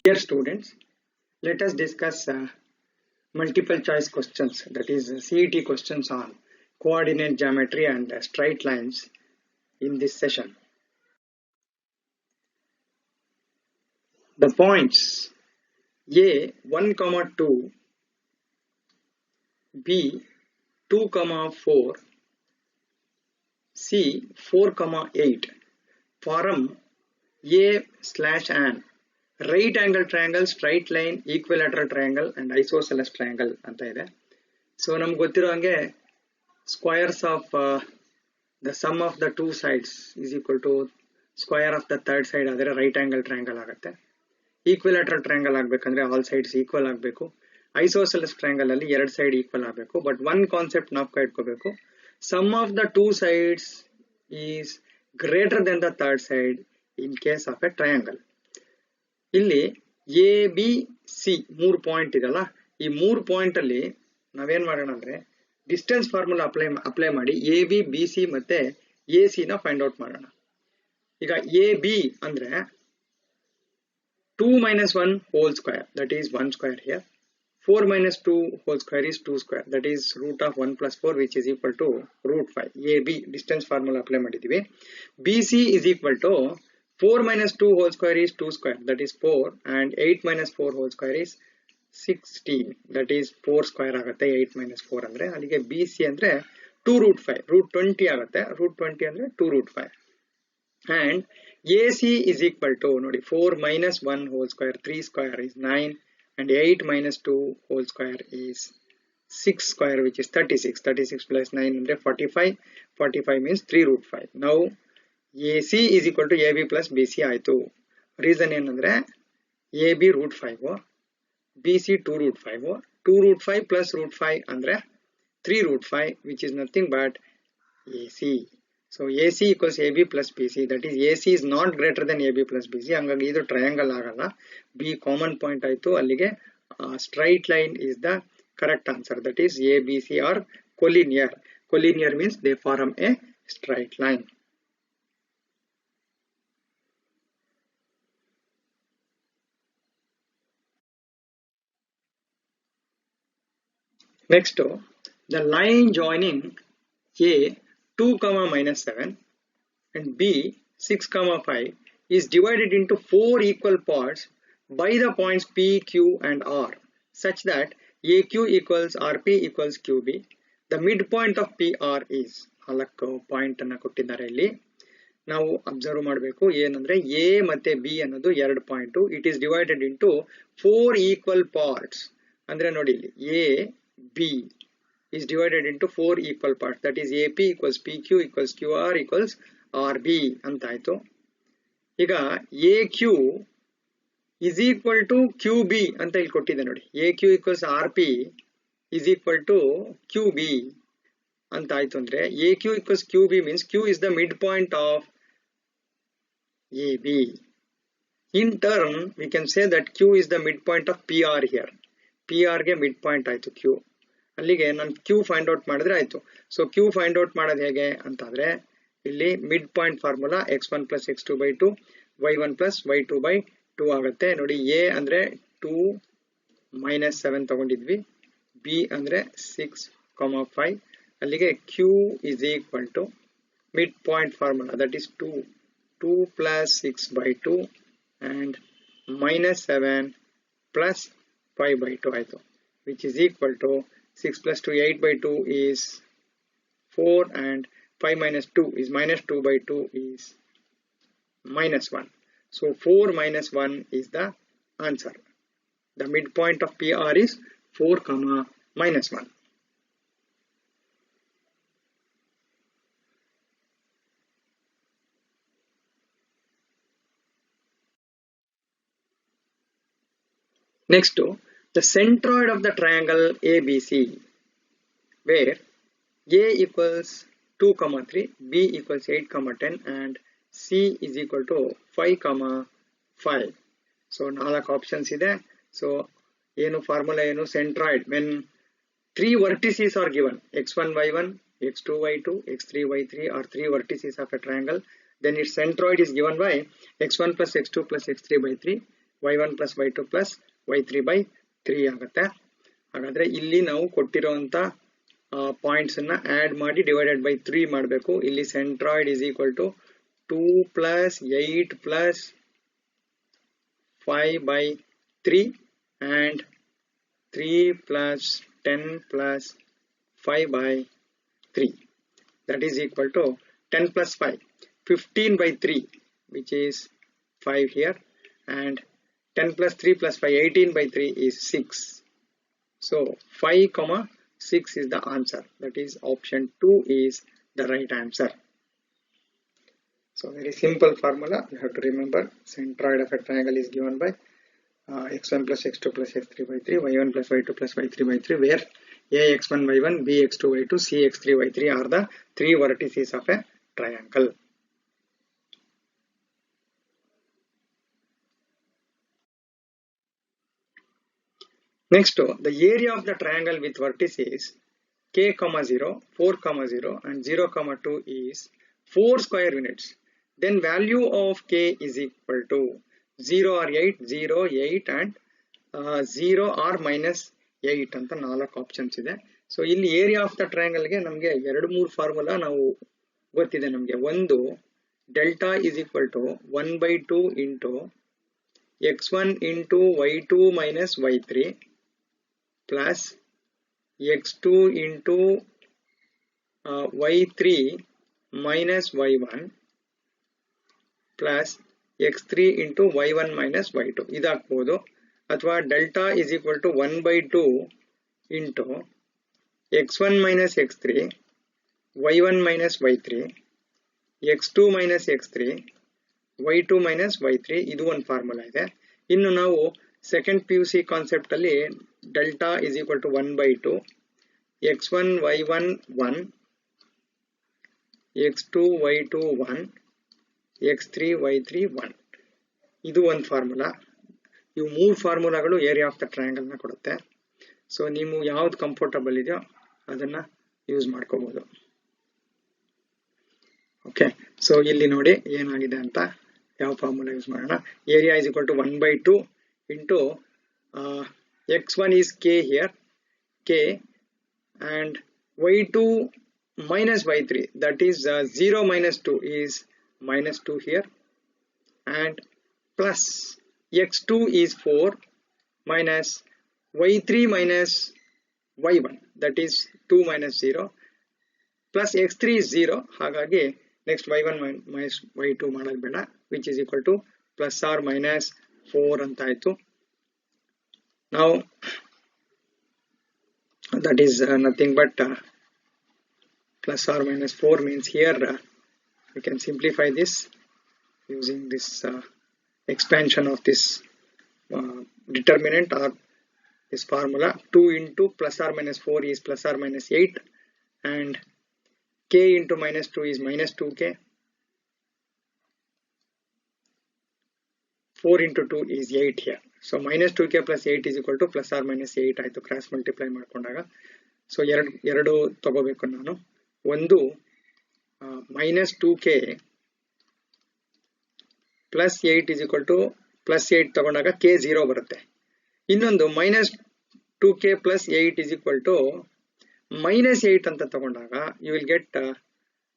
Dear students, let us discuss multiple choice questions, that is CET questions on coordinate geometry and straight lines in this session. The points A 1, 2, B 2, 4, C 4, 8 form A/an right angle triangle, straight line, equilateral triangle and isosceles triangle ಅಂತ ಇದೆ. So ನಮ್ಗೆ ಗೊತ್ತಿರೋ ಹಾಗೆ squares of the sum of the two sides is equal to square of the third side ಆದರೆ right angle triangle ಆಗುತ್ತೆ. Equilateral triangle ಆಗಬೇಕಂದ್ರೆ all sides equal ಆಗಬೇಕು. Isosceles triangle ಅಲ್ಲಿ ಎರಡು ಸೈಡ್ equal ಆಗಬೇಕು. But one concept ನಾವು ಇಟ್ಕೋಬೇಕು. Sum of the two sides is greater than the third side in case of a triangle. ಇಲ್ಲಿ A B C 3 point ಇದಲ್ಲ, ಈ 3 ಪಾಯಿಂಟ್ ಅಲ್ಲಿ ನಾವೇನ್ ಮಾಡೋಣ ಅಂದ್ರೆ ಡಿಸ್ಟೆನ್ಸ್ ಫಾರ್ಮುಲಾ ಅಪ್ಲೈ ಮಾಡಿ ಎ ಬಿ ಬಿ ಸಿ ಮತ್ತೆ ಎ ಸಿ ನ ಫೈಂಡ್ ಔಟ್ ಮಾಡೋಣ. ಈಗ ಎ ಬಿ ಅಂದ್ರೆ 2 - 1 whole square, that is 1 square here. 4 - 2 whole square is 2 square, that is root of 1 + 4 which is equal to √5. A B distance formula apply ಮಾಡಿದೀವಿ. B C is equal to 4 - 2 whole square is 2 square, that is 4, and 8 - 4 whole square is 16, that is 4 square ಆಗುತ್ತೆ. 8 - 4 ಅಂದ್ರೆ ಅಲ್ಲಿಗೆ B C ಅಂದ್ರೆ 2√5, √20 ಆಗುತ್ತೆ. √20 ಅಂದ್ರೆ 2√5. and A C is equal to ನೋಡಿ 4 - 1 whole square 3 square is 9, and 8 - 2 whole square is 6 square which is 36. 36 + 9 ಅಂದ್ರೆ 45. 45 means 3√5. now AC is equal to AB plus BC ಆಯ್ತು. Reason ಏನಂದ್ರೆ AB √5, BC 2√5, 2√5 plus √5 ಅಂದ್ರೆ 3√5 which is nothing but AC. so AC equals AB plus BC, that is AC is not greater than AB plus BC. ಹಂಗಾಗಿ ಇದು triangle ಆಗಲ್ಲ. B common point ಆಯ್ತು. ಅಲ್ಲಿಗೆ straight line is the correct answer, that is ABC are collinear. Collinear means they form a straight line. Next, the line joining A 2, -7 and B 6, 5 is divided into 4 equal parts by the points P, Q and R such that AQ equals RP equals QB. The midpoint of PR is ನಾಲ್ಕು point ಅನ್ನ ಕೊಟ್ಟಿದ್ದಾರೆ. ಇಲ್ಲಿ ನಾವು observe ಮಾಡಬೇಕು ಏನಂದ್ರೆ A ಮತ್ತೆ B ಅನ್ನೋದು ಎರಡು point. It is divided into 4 equal parts. ಅಂದ್ರೆ ನೋಡಿ ಇಲ್ಲಿ A B is divided into 4 equal parts, that is AP equals PQ equals QR equals RB ಅಂತ ಆಯ್ತು. ಈಗ AQ is equal to QB ಅಂತ ಇಲ್ಲಿ ಕೊಟ್ಟಿದೆ ನೋಡಿ. AQ equals RP is equal to QB ಅಂತ ಆಯ್ತು. ಅಂದ್ರೆ AQ equals QB means Q is the midpoint of AB. In turn we can say that Q is the midpoint of PR here. PR ಗೆ midpoint ಆಯ್ತು Q. ಅಲ್ಲಿಗೆ ನಾನು Q find out ಮಾಡಿದ್ರೆ ಆಯ್ತು. So Q find out ಮಾಡೋದು ಹೇಗೆ ಅಂತಂದ್ರೆ ಇಲ್ಲಿ mid point formula x1 + x2/2 y1 + y2/2 ಆಗುತ್ತೆ. ನೋಡಿ ಎ ಅಂದ್ರೆ 2 - 7 ತಗೊಂಡಿದ್ವಿ, ಬಿ ಅಂದ್ರೆ 6, 5. ಅಲ್ಲಿಗೆ Q is equal to mid point formula, that is 2 + 6/2 and -7 + 5/2 ಆಯ್ತು, which is equal to 6 + 2 8/2 is 4 and 5 - 2 is -2/2 is -1. So 4 - 1 is the answer. The midpoint of PR is 4, -1. Next, the centroid of the triangle ABC, where A equals 2, 3, B equals 8, 10 and C is equal to 5, 5. So ನಾಲ್ಕು options ಇದೆ. So ಏನು formula ಏನು? centroid when 3 vertices are given, x1 y1 x2 y2 x3 y3 are 3 vertices of a triangle, then its centroid is given by x1 plus x2 plus x3 by 3. y1 plus y2 plus y3 by 3 ಆಗುತ್ತೆ. ಹಾಗಾದ್ರೆ ಇಲ್ಲಿ ನಾವು ಕೊಟ್ಟಿರುವಂತ points ಅನ್ನ add ಮಾಡಿ divided by 3 ಮಾಡಬೇಕು. ಇಲ್ಲಿ centroid is equal to 2 plus 8 plus 5 by 3 and 3 plus 10 plus 5 by 3, that is equal to 10 plus 5, 15 by 3, which is 5 here, and 10 plus 3 plus 5, 18 by 3 is 6. So 5, 6 is the answer. That is option 2 is the right answer. So very simple formula. You have to remember centroid of a triangle is given by x1 plus x2 plus x3 by 3, y1 plus y2 plus y3 by 3, where a x1 y1, b x2 y2, c x3 y3 are the 3 vertices of a triangle. Next, the area of the triangle with vertices k, 0, 4, 0 and 0, 2 is 4 square units. Then value of k is equal to 0 or 8, 0, 8 and 0 or minus 8 ಅಂತ 4 options ಇದೆ. So ಇಲ್ಲಿ area of the triangle ಗೆ ನಮಗೆ 2-3 formula ನಾವು ಗೊತ್ತಿದೆ. ನಮಗೆ ಒಂದು delta is equal to 1/2 into x1 into y2 minus y3 plus x2 into y3 minus y1 plus x3 into y1 minus y2 ಇದಾಗಬಹುದು. ಅಥವಾ delta is equal to 1/2 into x1 minus x3 y1 minus y3 x2 minus x3 y2 minus y3 ಇದು ಒಂದು formula ಇದೆ. ಇನ್ನು ನಾವು second PUC concept ಅಲ್ಲಿ delta is equal to 1/2 x1 y1 1 x2 y2 1 x3 y3 1 ಇದು ಒಂದು formula. ಇವು 3 ಫಾರ್ಮುಲಾಗಳು area of the triangle ನ ಕೊಡುತ್ತೆ. ಸೊ ನೀವು ಯಾವ್ದು ಕಂಫರ್ಟಬಲ್ ಇದೆಯೋ ಅದನ್ನ ಯೂಸ್ ಮಾಡ್ಕೋಬಹುದು. ಓಕೆ, ಸೊ ಇಲ್ಲಿ ನೋಡಿ ಏನಾಗಿದೆ ಅಂತ ಯಾವ ಫಾರ್ಮುಲಾ ಯೂಸ್ ಮಾಡೋಣ. Area is equal to 1/2 into x1 is k here, k, and y2 minus y3, that is 0 minus 2 is minus 2 here, and plus x2 is 4 minus y3 minus y1, that is 2 minus 0, plus x3 is 0. ಹಾಗಾಗಿ next y1 minus y2 ಮಾಡೋದು ಬೇಡ, which is equal to plus or minus 4 ಅಂತ ಆಯ್ತು. Now that is nothing but plus or minus 4 means here we can simplify this using this expansion of this determinant or this formula. 2 into plus or minus 4 is plus or minus 8, and k into minus 2 is minus 2k. 4 into 2 is 8 here. So minus 2k plus 8 is equal to plus or minus 8 ಆಯ್ತು cross multiply ಮಾಡ್ಕೊಂಡಾಗ. So ಎರಡು ತಗೋಬೇಕು ನಾನು. ಒಂದು minus 2k plus 8 is equal to plus 8 ತಗೊಂಡಾಗ k 0 ಬರುತ್ತೆ. ಇನ್ನೊಂದು minus 2k plus 8 is equal to minus 8 ಅಂತ ತಗೊಂಡಾಗ you will get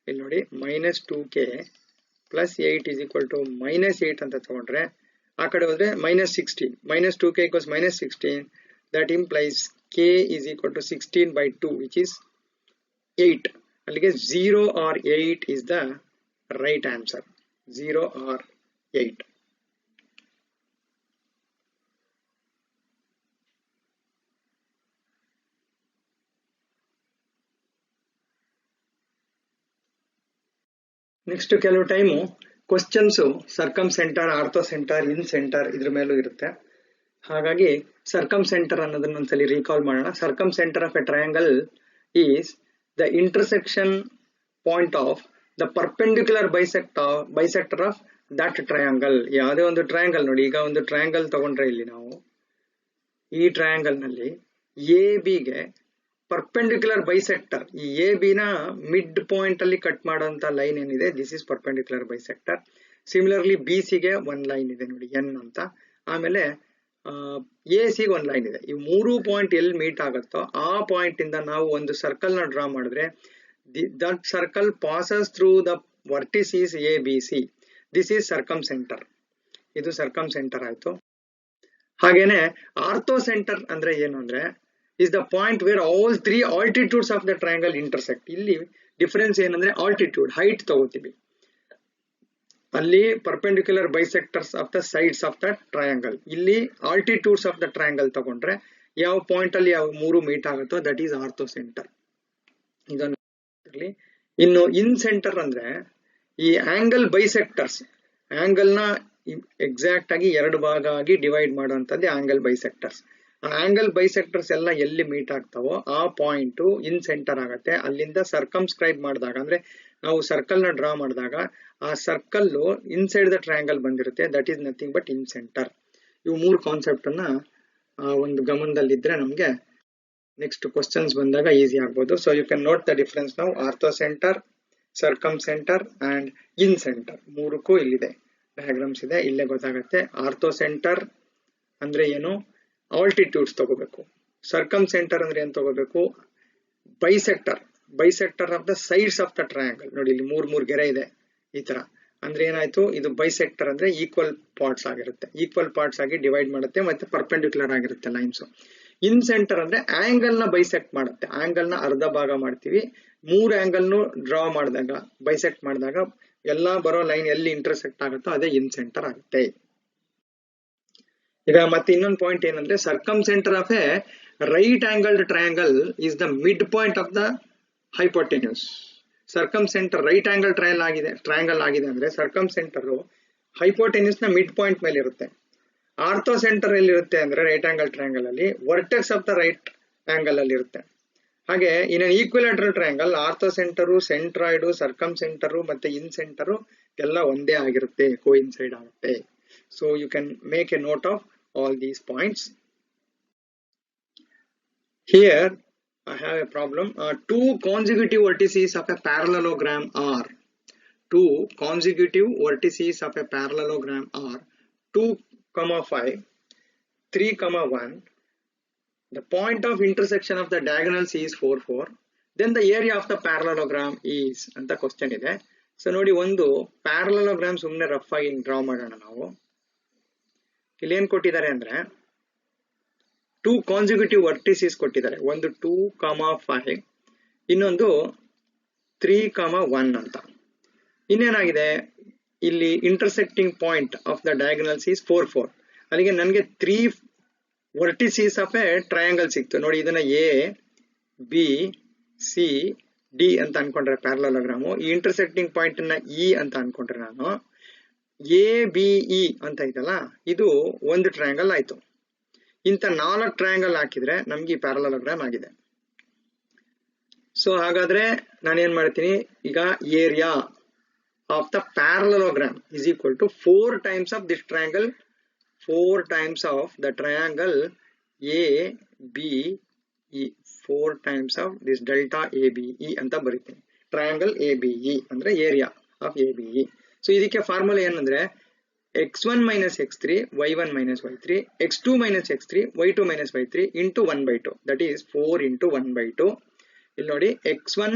ಇಲ್ಲಿ ನೋಡಿ minus 2k plus 8 is equal to minus 8 ಅಂತ ತಗೊಂಡ್ರೆ ಆ ಕಡೆ ಹೋದ್ರೆ minus 16, minus 2k equals minus 16, that implies k is equal to 16 by 2, which is 8. ಅಲ್ಲಿಗೆ 0 or 8 is the right answer. 0 or 8. Next ಕೆಲವು time questions circumcentre, orthocentre, incentre ಇದ್ರ ಮೇಲೂ ಇರುತ್ತೆ. ಹಾಗಾಗಿ ಸರ್ಕಮ್ ಸೆಂಟರ್ ಅನ್ನೋದನ್ನ ಒಂದ್ಸಲಿ ರೀಕಾಲ್ ಮಾಡೋಣ. Circumcentre of a triangle is the intersection point of the perpendicular bisector of that triangle. ಯಾವುದೇ ಒಂದು ಟ್ರಯಾಂಗಲ್ ನೋಡಿ, ಈಗ ಒಂದು ಟ್ರಯಾಂಗಲ್ ತಗೊಂಡ್ರೆ ಇಲ್ಲಿ ನಾವು ಈ ಟ್ರಯಾಂಗಲ್ ನಲ್ಲಿ ಎ ಬಿಗೆ ಪರ್ಪೆಂಡಿಕ್ಯುಲರ್ ಬೈಸೆಕ್ಟರ್, ಈ ಎ ಬಿ ನ ಮಿಡ್ ಪಾಯಿಂಟ್ ಅಲ್ಲಿ ಕಟ್ ಮಾಡುವಂತ ಲೈನ್ ಏನಿದೆ, this is perpendicular bisector. Similarly B C ಗೆ ಒಂದ್ ಲೈನ್ ಇದೆ ನೋಡಿ ಎನ್ ಅಂತ, ಆಮೇಲೆ ಎ ಸಿ ಒಂದು ಲೈನ್ ಇದೆ. ಈ 3 ಪಾಯಿಂಟ್ ಎಲ್ಲಿ ಮೀಟ್ ಆಗುತ್ತೋ ಆ ಪಾಯಿಂಟ್ ಇಂದ ನಾವು ಒಂದು ಸರ್ಕಲ್ ನ ಡ್ರಾ ಮಾಡಿದ್ರೆ that circle passes through the vertices A B C. This is circumcentre. ಇದು ಸರ್ಕಮ್ ಸೆಂಟರ್ ಆಯ್ತು. ಹಾಗೇನೆ ಆರ್ಥೋ ಸೆಂಟರ್ ಅಂದ್ರೆ ಏನು ಅಂದ್ರೆ is the point where all 3 altitudes of the triangle intersect. ಇಲ್ಲಿ ಡಿಫರೆನ್ಸ್ ಏನಂದ್ರೆ ಆಲ್ಟಿಟ್ಯೂಡ್, ಹೈಟ್ ತಗೋತೀವಿ. ಅಲ್ಲಿ perpendicular bisectors of the sides of the triangle. ಇಲ್ಲಿ ಆಲ್ಟಿಟ್ಯೂಡ್ಸ್ ಆಫ್ ದ ಟ್ರಯಾಂಗಲ್ ತಗೊಂಡ್ರೆ ಯಾವ ಪಾಯಿಂಟ್ ಅಲ್ಲಿ ಯಾವ 3 ಮೀಟ್ ಆಗುತ್ತೋ ದಟ್ ಈಸ್ ಆರ್ಥೋ ಸೆಂಟರ್. ಇದನ್ನು ಇನ್ನು ಇನ್ ಸೆಂಟರ್ ಅಂದ್ರೆ ಈ ಆಂಗಲ್ ಬೈಸೆಕ್ಟರ್ಸ್, ಆಂಗಲ್ ನ ಎಕ್ಸಾಕ್ಟ್ ಆಗಿ 2 ಭಾಗ ಆಗಿ ಡಿವೈಡ್ ಮಾಡುವಂತದ್ದೇ ಆಂಗಲ್ ಬೈಸೆಕ್ಟರ್ಸ್. ಆ ಆಂಗಲ್ ಬೈಸೆಕ್ಟರ್ಸ್ ಎಲ್ಲ ಎಲ್ಲಿ ಮೀಟ್ ಆಗ್ತಾವೋ ಆ ಪಾಯಿಂಟ್ ಇನ್ ಸೆಂಟರ್ ಆಗತ್ತೆ. ಅಲ್ಲಿಂದ ಸರ್ಕಮ್ಸ್ಕ್ರೈಬ್ ಮಾಡಿದಾಗ ಅಂದ್ರೆ ನಾವು ಸರ್ಕಲ್ ನ ಡ್ರಾ ಮಾಡಿದಾಗ ಆ ಸರ್ಕಲ್ ಇನ್ಸೈಡ್ ದ ಟ್ರಯಾಂಗಲ್ ಬಂದಿರುತ್ತೆ. That is nothing but incentre. ಇವು 3 ಕಾನ್ಸೆಪ್ಟ್ ಅನ್ನ ಒಂದು ಗಮನದಲ್ಲಿದ್ರೆ ನಮ್ಗೆ ನೆಕ್ಸ್ಟ್ ಕ್ವಶನ್ಸ್ ಬಂದಾಗ ಈಸಿ ಆಗ್ಬೋದು. So you can note the difference ನಾವು orthocentre, circumcentre and incentre. 3ಕ್ಕೂ ಇಲ್ಲಿದೆ ಡಯಾಗ್ರಾಮ್ಸ್ ಇದೆ, ಇಲ್ಲೇ ಗೊತ್ತಾಗತ್ತೆ. ಆರ್ಥೋ ಸೆಂಟರ್ ಅಂದ್ರೆ ಏನು, ಆಲ್ಟಿಟ್ಯೂಡ್ಸ್ ತಗೋಬೇಕು. ಸರ್ಕಮ್ ಸೆಂಟರ್ ಅಂದ್ರೆ ಏನ್ ತಗೋಬೇಕು, bisector of the sides of the triangle. ನೋಡಿ ಇಲ್ಲಿ 3 ಗೆರೆ ಇದೆ ಈ ತರ. ಅಂದ್ರೆ ಏನಾಯ್ತು, ಇದು ಬೈಸೆಕ್ಟರ್ ಅಂದ್ರೆ ಈಕ್ವಲ್ ಪಾರ್ಟ್ಸ್ ಆಗಿರುತ್ತೆ, ಈಕ್ವಲ್ ಪಾರ್ಟ್ಸ್ ಆಗಿ ಡಿವೈಡ್ ಮಾಡುತ್ತೆ ಮತ್ತೆ ಪರ್ಪೆಂಡಿಕ್ಯುಲರ್ ಆಗಿರುತ್ತೆ ಲೈನ್ಸ್. ಇನ್ ಸೆಂಟರ್ ಅಂದ್ರೆ ಆಂಗಲ್ ನ ಬೈಸೆಕ್ಟ್ ಮಾಡುತ್ತೆ, ಆಂಗಲ್ ನ ಅರ್ಧ ಭಾಗ ಮಾಡ್ತೀವಿ. 3 ಆಂಗಲ್ ಡ್ರಾ ಮಾಡಿದಾಗ ಬೈಸೆಕ್ಟ್ ಮಾಡಿದಾಗ ಎಲ್ಲಾ ಬರೋ ಲೈನ್ ಎಲ್ಲಿ ಇಂಟರ್ಸೆಕ್ಟ್ ಆಗುತ್ತೋ ಅದೇ ಇನ್ ಸೆಂಟರ್ ಆಗುತ್ತೆ. ಈಗ ಮತ್ತೆ ಇನ್ನೊಂದು ಪಾಯಿಂಟ್ ಏನಂದ್ರೆ circumcentre of a right angled triangle is the mid point of the hypotenuse. Circumcentre right angle triangle ಆಗಿದೆ ಅಂದ್ರೆ ಸರ್ಕಮ್ ಸೆಂಟರ್ ಹೈಪೋಟೆನ್ಯೂಸ್ ನ ಮಿಡ್ ಪಾಯಿಂಟ್ ಮೇಲೆ ಇರುತ್ತೆ. ಆರ್ಥೋ ಸೆಂಟರ್ ಎಲ್ಲಿ ಇರುತ್ತೆ ಅಂದ್ರೆ ರೈಟ್ ಆಂಗಲ್ ಟ್ರಯಾಂಗಲ್ ಅಲ್ಲಿ vertex of the right angle ಅಲ್ಲಿ ಇರುತ್ತೆ. ಹಾಗೆ in equilateral triangle orthocentre, centroid, circumcentre ಮತ್ತೆ ಇನ್ ಸೆಂಟರು ಎಲ್ಲ ಒಂದೇ ಆಗಿರುತ್ತೆ, ಕೋ ಇನ್ಸೈಡ್ ಆಗುತ್ತೆ. So you can make A note of all these points. Here I have a problem. 2 consecutive vertices of a parallelogram are 2 consecutive vertices of a parallelogram are 2, 5, 3, 1. The point of intersection of the diagonals is 4, 4. Then the area of the parallelogram is anta question ide. So ನೋಡಿ ಒಂದು parallelogram ಸುಮ್ಮನೆ rough ಆಗಿ draw ಮಾಡೋಣ ನಾವು. ಇಲ್ಲಿ ಏನ್ ಕೊಟ್ಟಿದ್ದಾರೆ ಅಂದ್ರೆ 2 ಕಾನ್ಸಿಕ್ಯೂಟಿವ್ ವರ್ಟಿಸಸ್ ಕೊಟ್ಟಿದ್ದಾರೆ. ಒಂದು 2, 5, ಇನ್ನೊಂದು 3, 1 ಅಂತ. ಇನ್ನೇನಾಗಿದೆ ಇಲ್ಲಿ intersecting point of the diagonals is 4, 4. ಅಲ್ಲಿಗೆ ನನಗೆ 3 ವರ್ಟಿಸಸ್ ಆಫ್ ಎ ಟ್ರಯಾಂಗಲ್ ಸಿಕ್ತು. ನೋಡಿ ಇದನ್ನ ಎ ಬಿ ಸಿ ಡಿ ಅಂತ ಅನ್ಕೊಂಡ್ರೆ ಪ್ಯಾರಲೋಗ್ರಾಮು, ಈ ಇಂಟರ್ಸೆಕ್ಟಿಂಗ್ ಪಾಯಿಂಟ್ ನ ಇ ಅಂತ ಅನ್ಕೊಂಡ್ರೆ ನಾನು ಎ ಬಿ ಇ ಅಂತ ಇದಲ್ಲ, ಇದು ಒಂದು ಟ್ರಯಾಂಗಲ್ ಆಯ್ತು. ಇಂಥ 4 ಟ್ರಯಾಂಗಲ್ ಹಾಕಿದ್ರೆ ನಮ್ಗೆ ಈ ಪ್ಯಾರಲೋಗ್ರಾಮ್ ಆಗಿದೆ. ಸೊ ಹಾಗಾದ್ರೆ ನಾನೇನ್ ಮಾಡ್ತೀನಿ ಈಗ, area of the parallelogram is equal to 4 times of this triangle, 4 times of the triangle A B E, 4 times of this delta A B E ಅಂತ ಬರೀತೀನಿ. ಟ್ರಯಾಂಗಲ್ ಎ ಬಿ ಇ ಅಂದ್ರೆ area of A B E. So ಇದಕ್ಕೆ formula ಏನಂದ್ರೆ x1 minus x3 y1 minus y3 x2 minus x3 y2 minus y3 into 1/2, that is 4 into 1/2. ಇಲ್ಲಿ ನೋಡಿ x1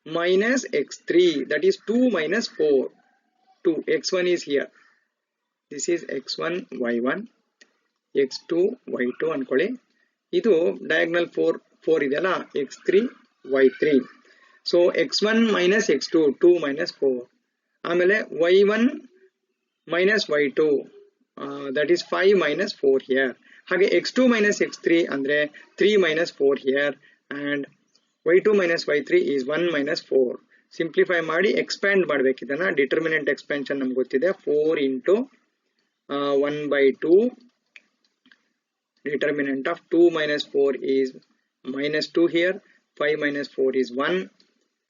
minus x3, that is 2 minus 4, 2, x1 is here, this is x1 y1 x2 y2 ಅನ್ಕೊಳ್ಳಿ. ಇದು diagonal 4 ಇದೆಯಲ್ಲ, x3 y3. So x1 minus x2 2 minus 4, ಆಮೇಲೆ y1 minus y2, that is 5 minus 4 here. ಹಾಗೆ x2 minus x3 ಅಂದ್ರೆ 3 minus 4 here, and y2 minus y3 is 1 minus 4. Simplify ಮಾಡಿ expand ಮಾಡ್ಬೇಕು ಇದನ್ನ. Determinant expansion ನಮ್ಗೆ ಗೊತ್ತಿದೆ, 4 into 1/2. Determinant of 2 minus 4 is minus 2 here, 5 minus 4 is 1,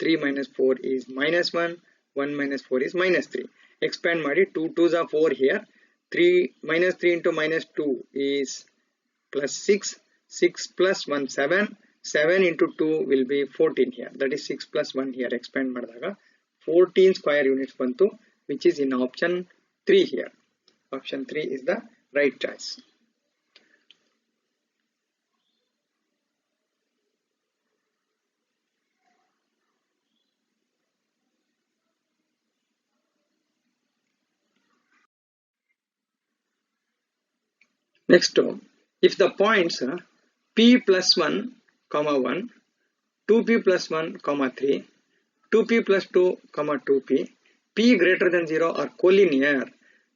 3 minus 4 is minus 1, 1 minus 4 is minus 3. Expand ಮಾಡಿ 2 2s are 4 here, 3 minus 3 into minus 2 is plus 6, 6 plus 1 7, 7 into 2 will be 14 here, that is 6 plus 1 here. Expand ಮಾಡಿದಾಗ 14 square units ಬಂತು, which is in option 3 here. Option 3 is the right choice. Next, if the points p plus 1 comma 1, 2p plus 1 comma 3, 2p plus 2 comma 2p, p greater than 0 are collinear,